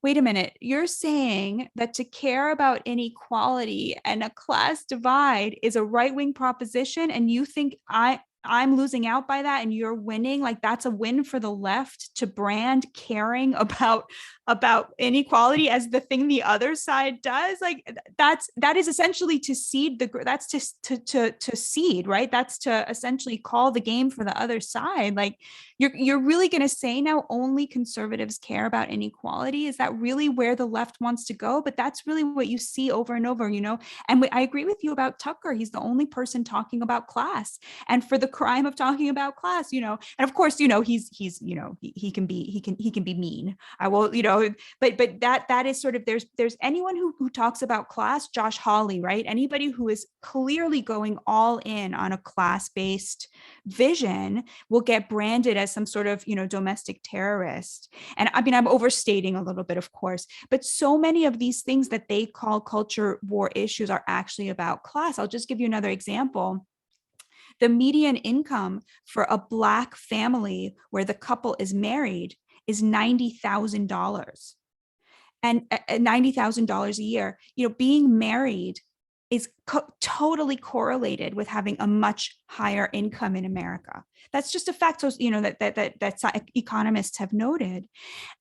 wait a minute, you're saying that to care about inequality and a class divide is a right-wing proposition, and you think I'm losing out by that and you're winning? Like, that's a win for the left to brand caring about inequality as the thing the other side does. Like, that is essentially to seed that's to seed, right? That's to essentially call the game for the other side. Like, you're really going to say now only conservatives care about inequality? Is that really where the left wants to go? But that's really what you see over and over, and I agree with you about Tucker. He's the only person talking about class, and for the crime of talking about class, and of course, he's he can be mean. I will, but that is sort of, there's anyone who talks about class, Josh Hawley, right? Anybody who is clearly going all in on a class-based vision will get branded as some sort of, domestic terrorist. And I mean, I'm overstating a little bit, of course, but so many of these things that they call culture war issues are actually about class. I'll just give you another example. The median income for a Black family where the couple is married is $90,000, and $90,000 a year. Being married is totally correlated with having a much higher income in America. That's just a fact. So, that economists have noted.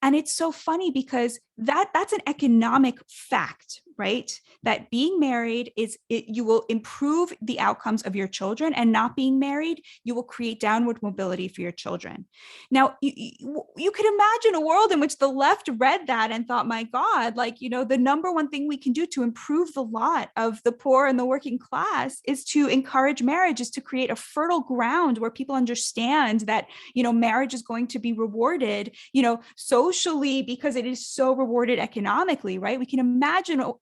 And it's so funny because that's an economic fact, right? That being married you will improve the outcomes of your children, and not being married, you will create downward mobility for your children. Now, you could imagine a world in which the left read that and thought, my God, like, the number one thing we can do to improve the lot of the poor in the working class is to encourage marriage, is to create a fertile ground where people understand that, marriage is going to be rewarded, socially, because it is so rewarded economically, right? We can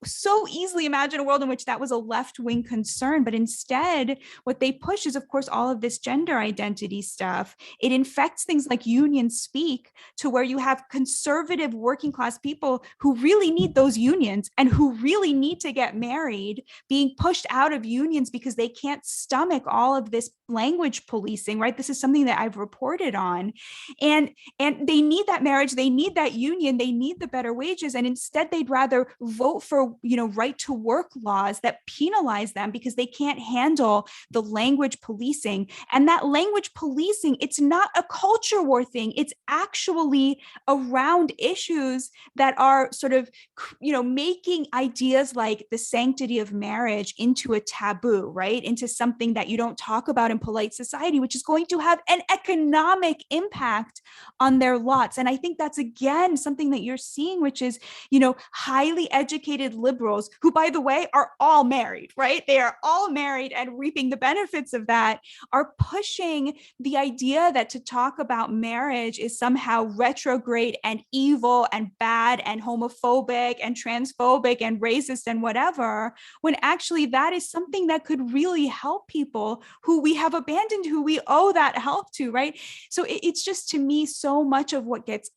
so easily imagine a world in which that was a left-wing concern, but instead what they push is, of course, all of this gender identity stuff. It infects things like union speak, to where you have conservative working class people who really need those unions and who really need to get married being pushed out of unions because they can't stomach all of this language policing, right? This is something that I've reported on. And they need that marriage, they need that union, they need the better wages, and instead they'd rather vote for, right to work laws that penalize them because they can't handle the language policing. And that language policing, it's not a culture war thing, it's actually around issues that are sort of, making ideas like the sanctity of marriage into a taboo, right? Into something that you don't talk about in polite society, which is going to have an economic impact on their lots. And I think that's, again, something that you're seeing, which is, highly educated liberals who, by the way, are all married, right? They are all married and reaping the benefits of that, are pushing the idea that to talk about marriage is somehow retrograde and evil and bad and homophobic and transphobic and racist and whatever, when actually that is something that could really help people who we have abandoned, who we owe that help to, right? So it's just, to me, so much of what gets,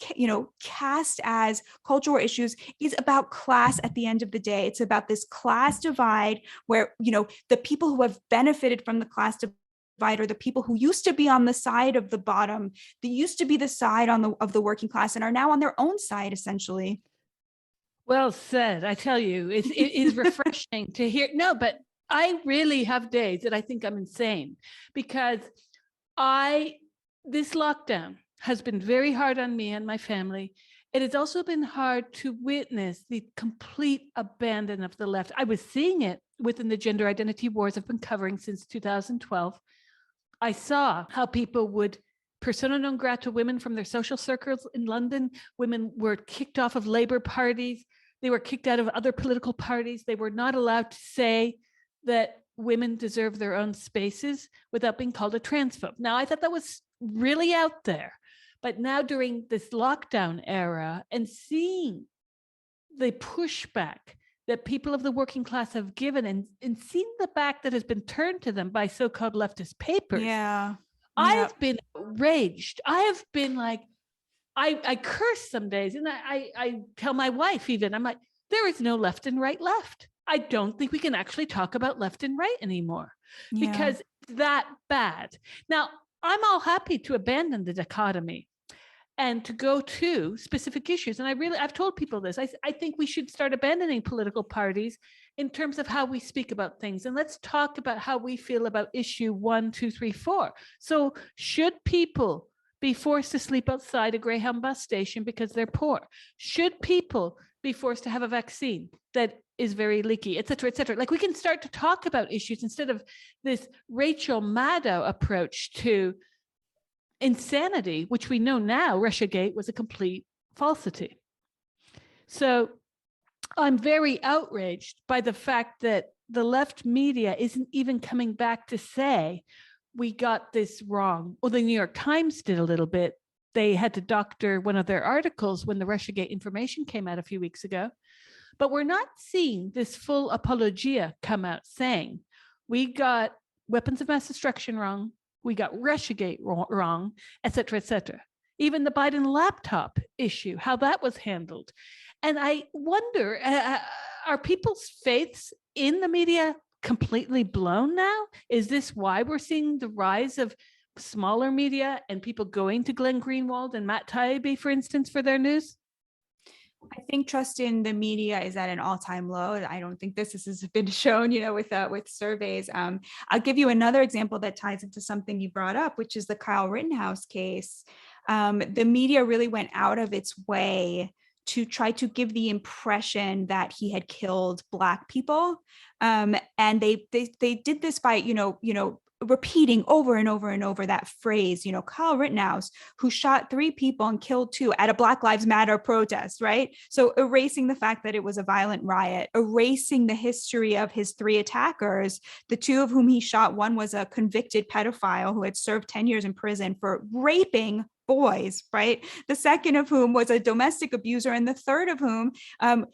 cast as cultural issues is about class at the end of the day. It's about this class divide where, the people who have benefited from the class divide are the people who used to be on the side of the bottom, they used to be the side of the working class, and are now on their own side, essentially. Well said. I tell you, it is refreshing to hear. No, but I really have days that I think I'm insane, because this lockdown has been very hard on me and my family. It has also been hard to witness the complete abandon of the left. I was seeing it within the gender identity wars I've been covering since 2012. I saw how people would persona non grata women from their social circles in London. Women were kicked off of Labour parties. They were kicked out of other political parties. They were not allowed to say that women deserve their own spaces without being called a transphobe. Now, I thought that was really out there. But now, during this lockdown era, and seeing the pushback that people of the working class have given, and seeing the back that has been turned to them by so-called leftist papers, I've been outraged. I have been like, I curse some days, and I tell my wife even, I'm like, there is no left and right left. I don't think we can actually talk about left and right anymore, because it's that bad. Now, I'm all happy to abandon the dichotomy and to go to specific issues. And I've told people this. I think we should start abandoning political parties in terms of how we speak about things. And let's talk about how we feel about issue 1, 2, 3, 4. So should people be forced to sleep outside a Greyhound bus station because they're poor? Should people be forced to have a vaccine that is very leaky, et cetera, et cetera? Like, we can start to talk about issues instead of this Rachel Maddow approach to insanity, which we know now Russiagate was a complete falsity. So I'm very outraged by the fact that the left media isn't even coming back to say, we got this wrong. Well, the New York Times did a little bit. They had to doctor one of their articles when the Russiagate information came out a few weeks ago. But we're not seeing this full apologia come out saying, we got weapons of mass destruction wrong, we got Russiagate wrong, et cetera, et cetera. Even the Biden laptop issue, how that was handled. And I wonder, are people's faiths in the media completely blown now? Is this why we're seeing the rise of smaller media and people going to Glenn Greenwald and Matt Taibbi, for instance, for their news? I think trust in the media is at an all-time low. I don't think this has been shown, with surveys. I'll give you another example that ties into something you brought up, which is the Kyle Rittenhouse case. The media really went out of its way to try to give the impression that he had killed Black people, and they did this by repeating over and over and over that phrase, Kyle Rittenhouse, who shot 3 people and killed 2 at a Black Lives Matter protest, right? So erasing the fact that it was a violent riot, erasing the history of his 3 attackers, the 2 of whom he shot. One was a convicted pedophile who had served 10 years in prison for raping boys, right? The second of whom was a domestic abuser, and the third of whom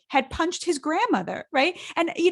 had punched his grandmother, right? And you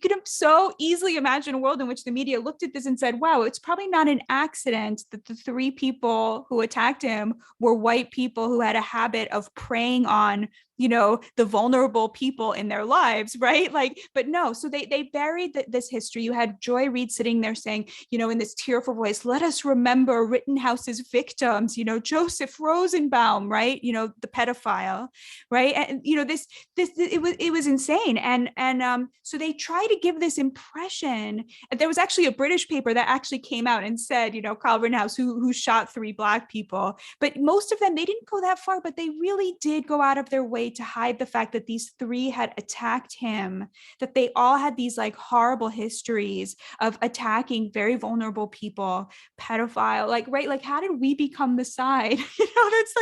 could so easily imagine a world in which the media looked at this and said, wow, it's probably not an accident that the 3 people who attacked him were white people who had a habit of preying on the vulnerable people in their lives, right? But no, so they buried this history. You had Joy Reid sitting there saying, in this tearful voice, let us remember Rittenhouse's victims, Joseph Rosenbaum, right? The pedophile, right? And it was insane. And so they try to give this impression. There was actually a British paper that actually came out and said, Kyle Rittenhouse, who shot 3 Black people, but most of them, they didn't go that far, but they really did go out of their way to hide the fact that these 3 had attacked him, that they all had these horrible histories of attacking very vulnerable people, pedophile, right? How did we become the side, that's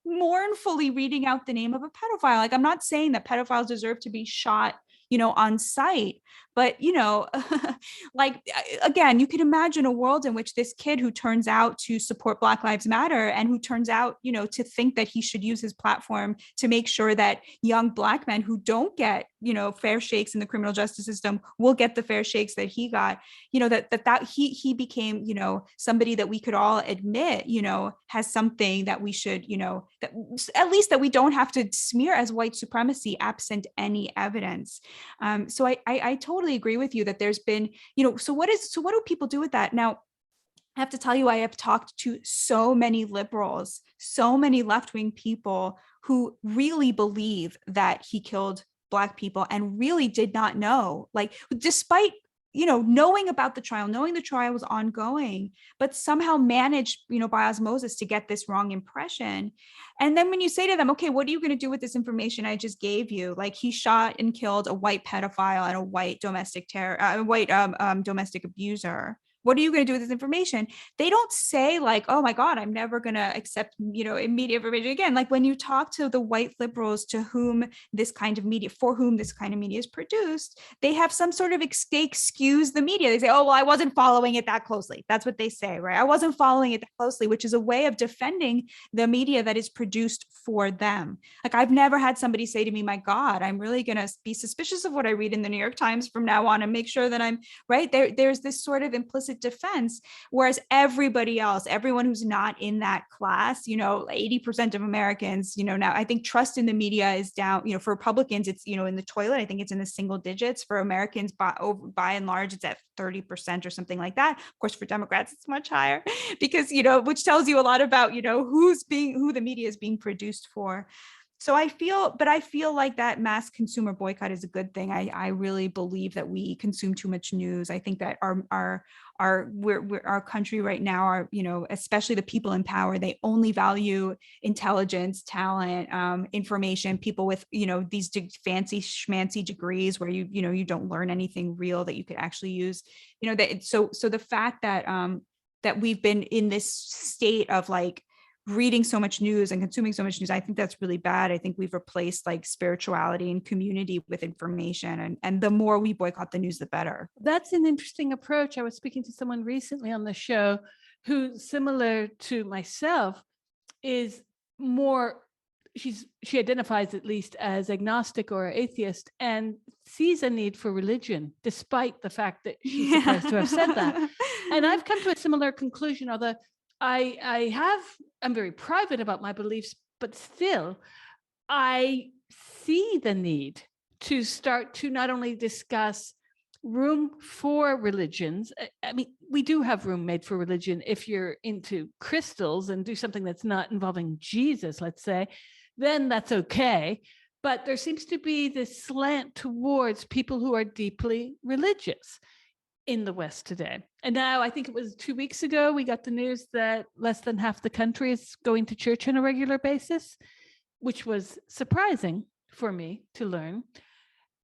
mournfully reading out the name of a pedophile? I'm not saying that pedophiles deserve to be shot on site, but again, you can imagine a world in which this kid who turns out to support Black Lives Matter and who turns out to think that he should use his platform to make sure that young Black men who don't get fair shakes in the criminal justice system will get the fair shakes that he got, that he became somebody that we could all admit has something that we should that at least that we don't have to smear as white supremacy absent any evidence. So I totally agree with you that there's been, so what do people do with that? Now, I have to tell you, I have talked to so many liberals, so many left-wing people who really believe that he killed Black people and really did not know, despite knowing about the trial, knowing the trial was ongoing, but somehow managed, by osmosis to get this wrong impression. And then when you say to them, okay, what are you going to do with this information I just gave you? He shot and killed a white pedophile and a white domestic domestic abuser. What are you going to do with this information? They don't say oh my God, I'm never going to accept, immediate information again. When you talk to the white liberals for whom this kind of media is produced, they have some sort of they excuse the media. They say, oh, well, I wasn't following it that closely. That's what they say, right? I wasn't following it that closely, which is a way of defending the media that is produced for them. I've never had somebody say to me, my God, I'm really going to be suspicious of what I read in the New York Times from now on and make sure that I'm right. There's this sort of implicit defense, whereas everybody else, everyone who's not in that class, 80% of Americans, now I think trust in the media is down, for Republicans, it's, in the toilet. I think it's in the single digits. For Americans, by and large, it's at 30% or something like that. Of course, for Democrats, it's much higher because, which tells you a lot about, who the media is being produced for. So I feel like that mass consumer boycott is a good thing. I really believe that we consume too much news. I think that our country right now, especially the people in power, they only value intelligence, talent, information, people with, these fancy schmancy degrees where you don't learn anything real that you could actually use, so the fact that that we've been in this state of reading so much news and consuming so much news, I think that's really bad. I think we've replaced spirituality and community with information. And the more we boycott the news, the better. That's an interesting approach. I was speaking to someone recently on the show who, similar to myself, is more, she identifies at least as agnostic or atheist and sees a need for religion, despite the fact that she's supposed to have said that. And I've come to a similar conclusion, although I'm very private about my beliefs, but still I see the need to start to not only discuss room for religions. I mean, we do have room made for religion if you're into crystals and do something that's not involving Jesus, let's say, then that's okay. But there seems to be this slant towards people who are deeply religious in the West today. And now I think it was 2 weeks ago, we got the news that less than half the country is going to church on a regular basis, which was surprising for me to learn.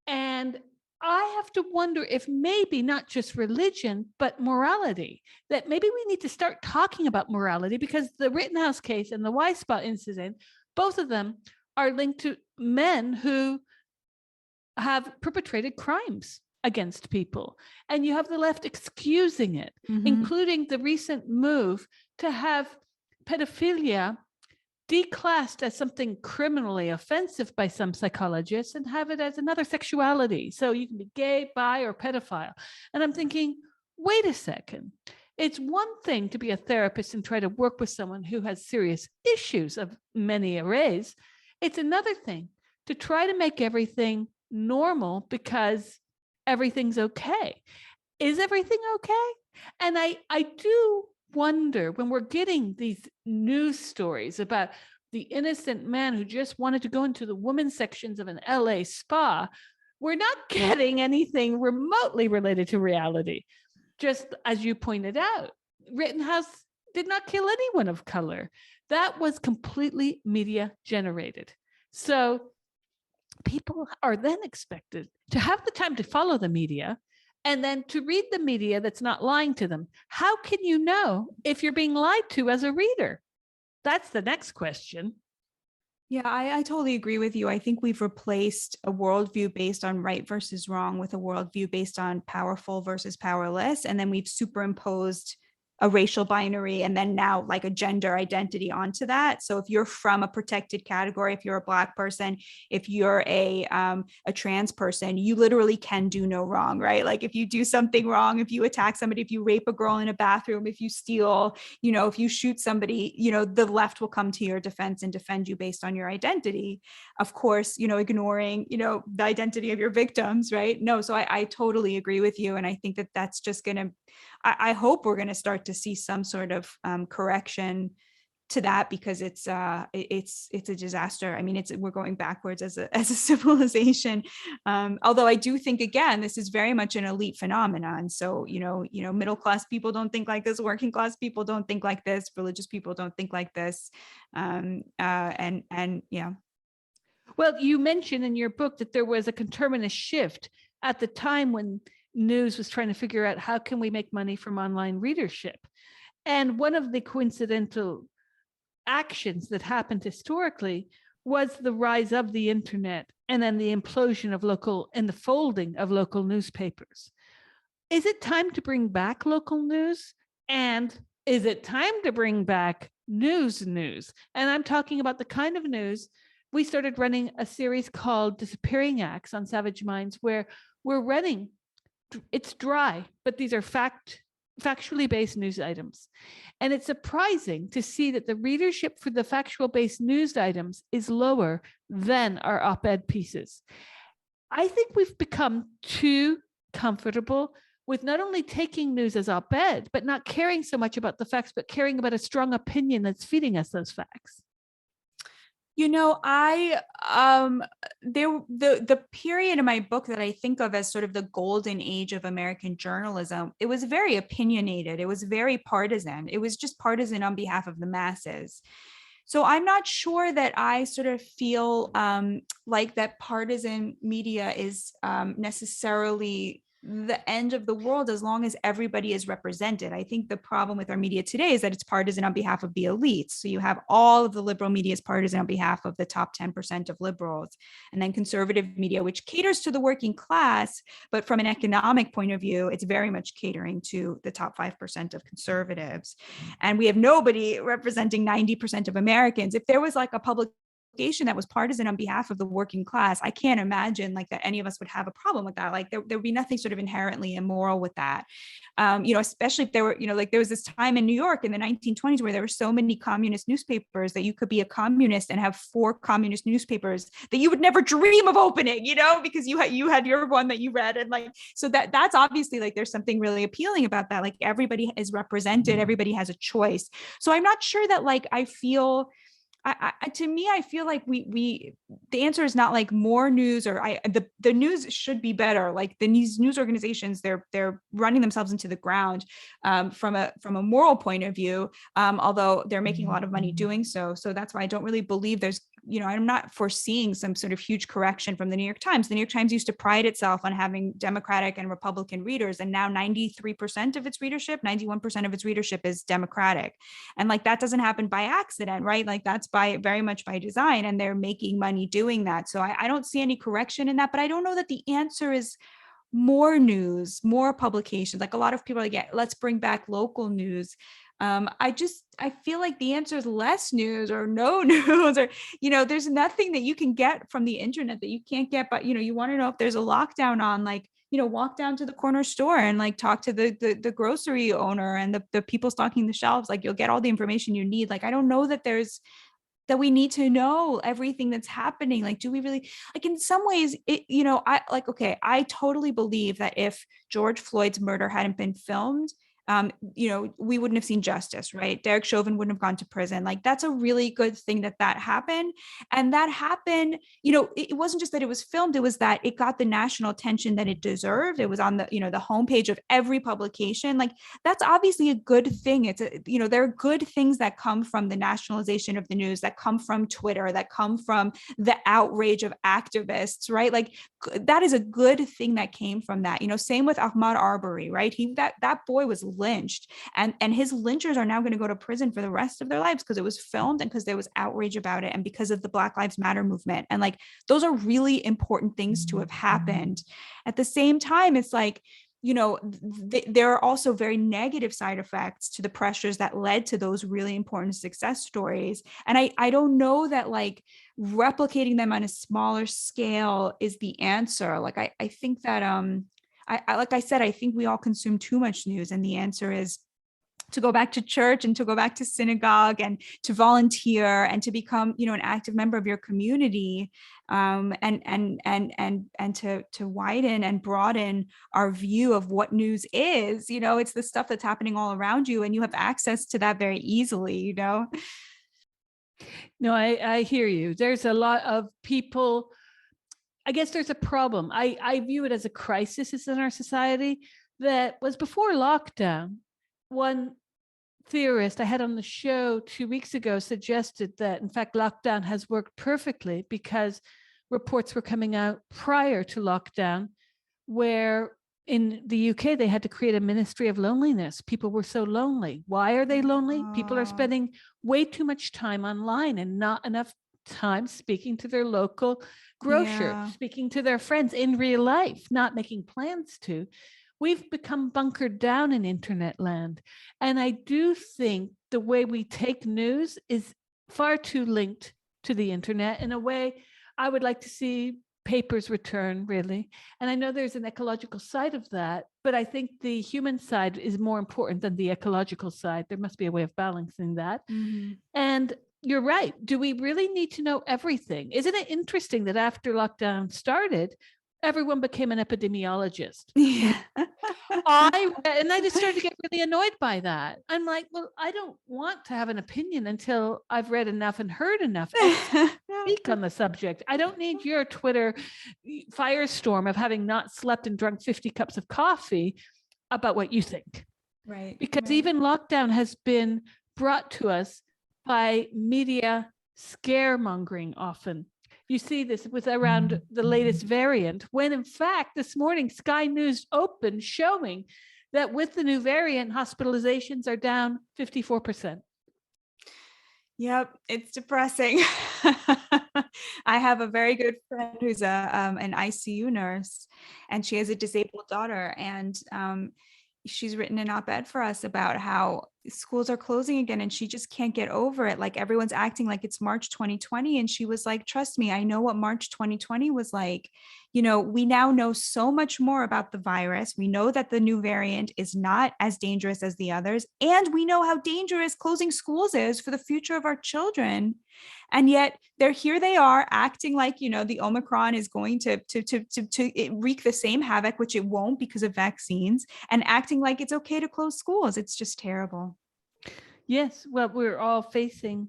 And I have to wonder if maybe not just religion, but morality, that maybe we need to start talking about morality, because the Rittenhouse case and the Y Spot incident, both of them are linked to men who have perpetrated crimes against people. And you have the left excusing it, including the recent move to have pedophilia declassed as something criminally offensive by some psychologists and have it as another sexuality. So you can be gay, bi, or pedophile. And I'm thinking, wait a second. It's one thing to be a therapist and try to work with someone who has serious issues of many arrays. It's another thing to try to make everything normal because everything's okay. Is everything okay? And I do wonder, when we're getting these news stories about the innocent man who just wanted to go into the women's sections of an LA spa, we're not getting anything remotely related to reality. Just as you pointed out, Rittenhouse did not kill anyone of color. That was completely media generated. So people are then expected to have the time to follow the media and then to read the media that's not lying to them. How can you know if you're being lied to as a reader? That's the next question. Yeah, I totally agree with you. I think we've replaced a worldview based on right versus wrong with a worldview based on powerful versus powerless. And then we've superimposed a racial binary and then now like a gender identity onto that. So if you're from a protected category, if you're a Black person, if you're a trans person, you literally can do no wrong, right? Like if you do something wrong, if you attack somebody, if you rape a girl in a bathroom, if you steal, if you shoot somebody, the left will come to your defense and defend you based on your identity. Of course, ignoring, the identity of your victims, right? No, so I totally agree with you. And I think that that's just going to, I hope we're going to start to see some sort of correction to that, because it's a disaster. I mean, we're going backwards as a civilization. Although I do think, again, this is very much an elite phenomenon. So middle class people don't think like this, working class people don't think like this, religious people don't think like this, and yeah. Well, you mentioned in your book that there was a conterminous shift at the time when news was trying to figure out how can we make money from online readership. And one of the coincidental actions that happened historically was the rise of the internet and then the implosion of local and the folding of local newspapers. Is it time to bring back local news? And is it time to bring back news? And I'm talking about the kind of news. We started running a series called Disappearing Acts on Savage Minds, where we're running, it's dry, but these are factually based news items. And it's surprising to see that the readership for the factual based news items is lower than our op-ed pieces. I think we've become too comfortable with not only taking news as op-ed, but not caring so much about the facts, but caring about a strong opinion that's feeding us those facts. The period in my book that I think of as sort of the golden age of American journalism, it was very opinionated. It was very partisan. It was just partisan on behalf of the masses. So I'm not sure that I sort of feel like that partisan media is necessarily the end of the world as long as everybody is represented. I think the problem with our media today is that it's partisan on behalf of the elites. So you have all of the liberal media is partisan on behalf of the top 10% of liberals, and then conservative media, which caters to the working class, but from an economic point of view, it's very much catering to the top 5% of conservatives. And we have nobody representing 90% of Americans. If there was like a public that was partisan on behalf of the working class, I can't imagine like that any of us would have a problem with that. Like there would be nothing sort of inherently immoral with that. Especially if there were, like there was this time in New York in the 1920s where there were so many communist newspapers that you could be a communist and have 4 communist newspapers that you would never dream of opening, because you had your one that you read. And like, so that's obviously like, there's something really appealing about that. Like everybody is represented, everybody has a choice. So I'm not sure that like, I feel, to me, I feel like the answer is not like more news, or the news should be better. Like these news organizations, they're running themselves into the ground from a moral point of view, although they're making a lot of money doing so. So that's why I don't really believe there's, I'm not foreseeing some sort of huge correction from the New York Times. The New York Times used to pride itself on having Democratic and Republican readers, and now 93% of its readership, 91% of its readership is Democratic. And like that doesn't happen by accident, right? Like that's very much by design, and they're making money doing that. So I don't see any correction in that, but I don't know that the answer is more news, more publications. Like a lot of people are like, yeah, let's bring back local news. I feel like the answer is less news or no news, or, there's nothing that you can get from the internet that you can't get. But, you want to know if there's a lockdown on, like, walk down to the corner store and like talk to the grocery owner and the people stocking the shelves. Like you'll get all the information you need. Like, I don't know that we need to know everything that's happening. Like, do we really, like, in some ways I totally believe that if George Floyd's murder hadn't been filmed, we wouldn't have seen justice, right? Derek Chauvin wouldn't have gone to prison. Like that's a really good thing that happened. And that happened, it wasn't just that it was filmed, it was that it got the national attention that it deserved. It was on the homepage of every publication. Like that's obviously a good thing. There are good things that come from the nationalization of the news, that come from Twitter, that come from the outrage of activists, right? Like that is a good thing that came from that. Same with Ahmaud Arbery, right? That boy was lynched, and his lynchers are now going to go to prison for the rest of their lives because it was filmed and because there was outrage about it and because of the Black Lives Matter movement. And like those are really important things to have happened. At the same time, it's like, there are also very negative side effects to the pressures that led to those really important success stories. And I don't know that like replicating them on a smaller scale is the answer. Like I think that like I said, I think we all consume too much news, and the answer is to go back to church and to go back to synagogue and to volunteer and to become, an active member of your community, and to widen and broaden our view of what news is. It's the stuff that's happening all around you, and you have access to that very easily. No, I hear you. There's a lot of people. I guess there's a problem. I view it as a crisis in our society that was before lockdown. One theorist I had on the show 2 weeks ago suggested that, in fact, lockdown has worked perfectly because reports were coming out prior to lockdown where in the UK, they had to create a ministry of loneliness. People were so lonely. Why are they lonely? People are spending way too much time online and not enough time speaking to their local grocer, speaking to their friends in real life, not making plans to. We've become bunkered down in internet land. And I do think the way we take news is far too linked to the internet in a way I would like to see papers return, really. And I know there's an ecological side of that, but I think the human side is more important than the ecological side. There must be a way of balancing that. Mm-hmm. And you're right. Do we really need to know everything? Isn't it interesting that after lockdown started, everyone became an epidemiologist? Yeah. And I just started to get really annoyed by that. I'm like, well, I don't want to have an opinion until I've read enough and heard enough to speak on the subject. I don't need your Twitter firestorm of having not slept and drunk 50 cups of coffee about what you think. Right. Because even lockdown has been brought to us by media scaremongering often. You see this with around the latest variant, when in fact, this morning, Sky News opened showing that with the new variant, hospitalizations are down 54%. Yep, it's depressing. I have a very good friend who's an ICU nurse, and she has a disabled daughter, and she's written an op-ed for us about how schools are closing again and she just can't get over it. Like everyone's acting like it's March 2020. And she was like, trust me, I know what March 2020 was like. We now know so much more about the virus. We know that the new variant is not as dangerous as the others. And we know how dangerous closing schools is for the future of our children. And yet they are acting like, the Omicron is going to wreak the same havoc, which it won't because of vaccines, and acting like it's okay to close schools. It's just terrible. Yes. Well, we're all facing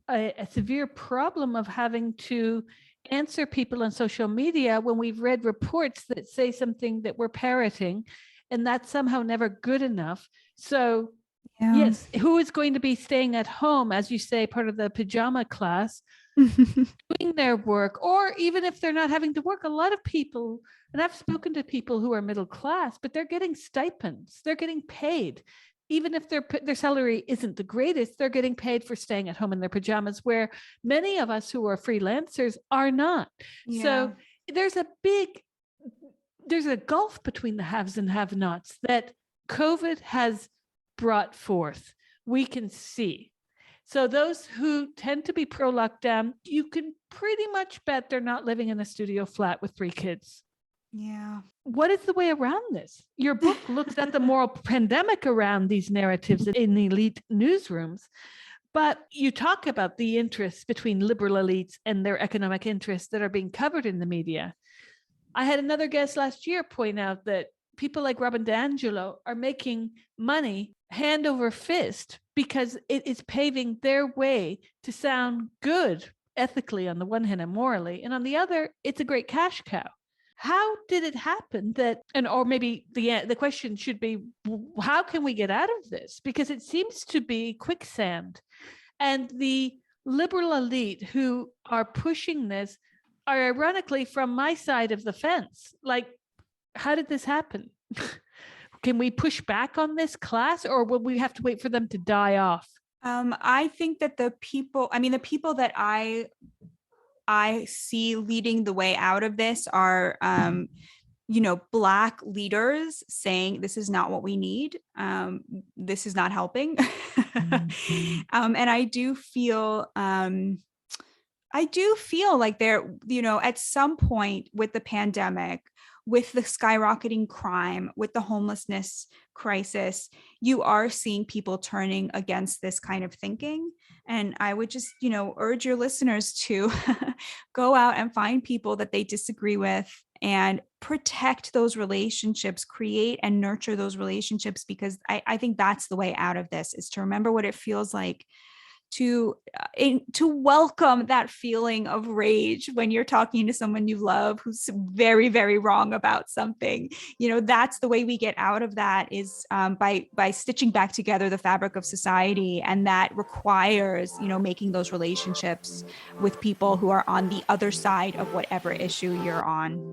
a severe problem of having to answer people on social media when we've read reports that say something that we're parroting, and that's somehow never good enough. So, yes, who is going to be staying at home, as you say, part of the pajama class, doing their work, or even if they're not having to work, a lot of people, and I've spoken to people who are middle class, but they're getting stipends, they're getting paid. Even if their salary isn't the greatest, they're getting paid for staying at home in their pajamas, where many of us who are freelancers are not. Yeah. So there's a gulf between the haves and have-nots that COVID has brought forth. We can see. So those who tend to be pro-lockdown, you can pretty much bet they're not living in a studio flat with 3 kids. Yeah. What is the way around this? Your book looks at the moral pandemic around these narratives in elite newsrooms, but you talk about the interests between liberal elites and their economic interests that are being covered in the media. I had another guest last year point out that people like Robin DiAngelo are making money hand over fist because it is paving their way to sound good ethically on the one hand and morally, and on the other, it's a great cash cow. How did it happen that, or maybe the question should be, how can we get out of this? Because it seems to be quicksand, and the liberal elite who are pushing this are ironically from my side of the fence. Like, how did this happen? Can we push back on this class, or will we have to wait for them to die off? I think that the people that I see leading the way out of this are, Black leaders saying this is not what we need. This is not helping. And I do feel like there, at some point with the pandemic, with the skyrocketing crime, with the homelessness crisis, you are seeing people turning against this kind of thinking. And I would just, urge your listeners to go out and find people that they disagree with and protect those relationships, create and nurture those relationships, because I think that's the way out of this, is to remember what it feels like to welcome that feeling of rage when you're talking to someone you love who's very, very wrong about something. That's the way we get out of that, is by stitching back together the fabric of society. And that requires, making those relationships with people who are on the other side of whatever issue you're on.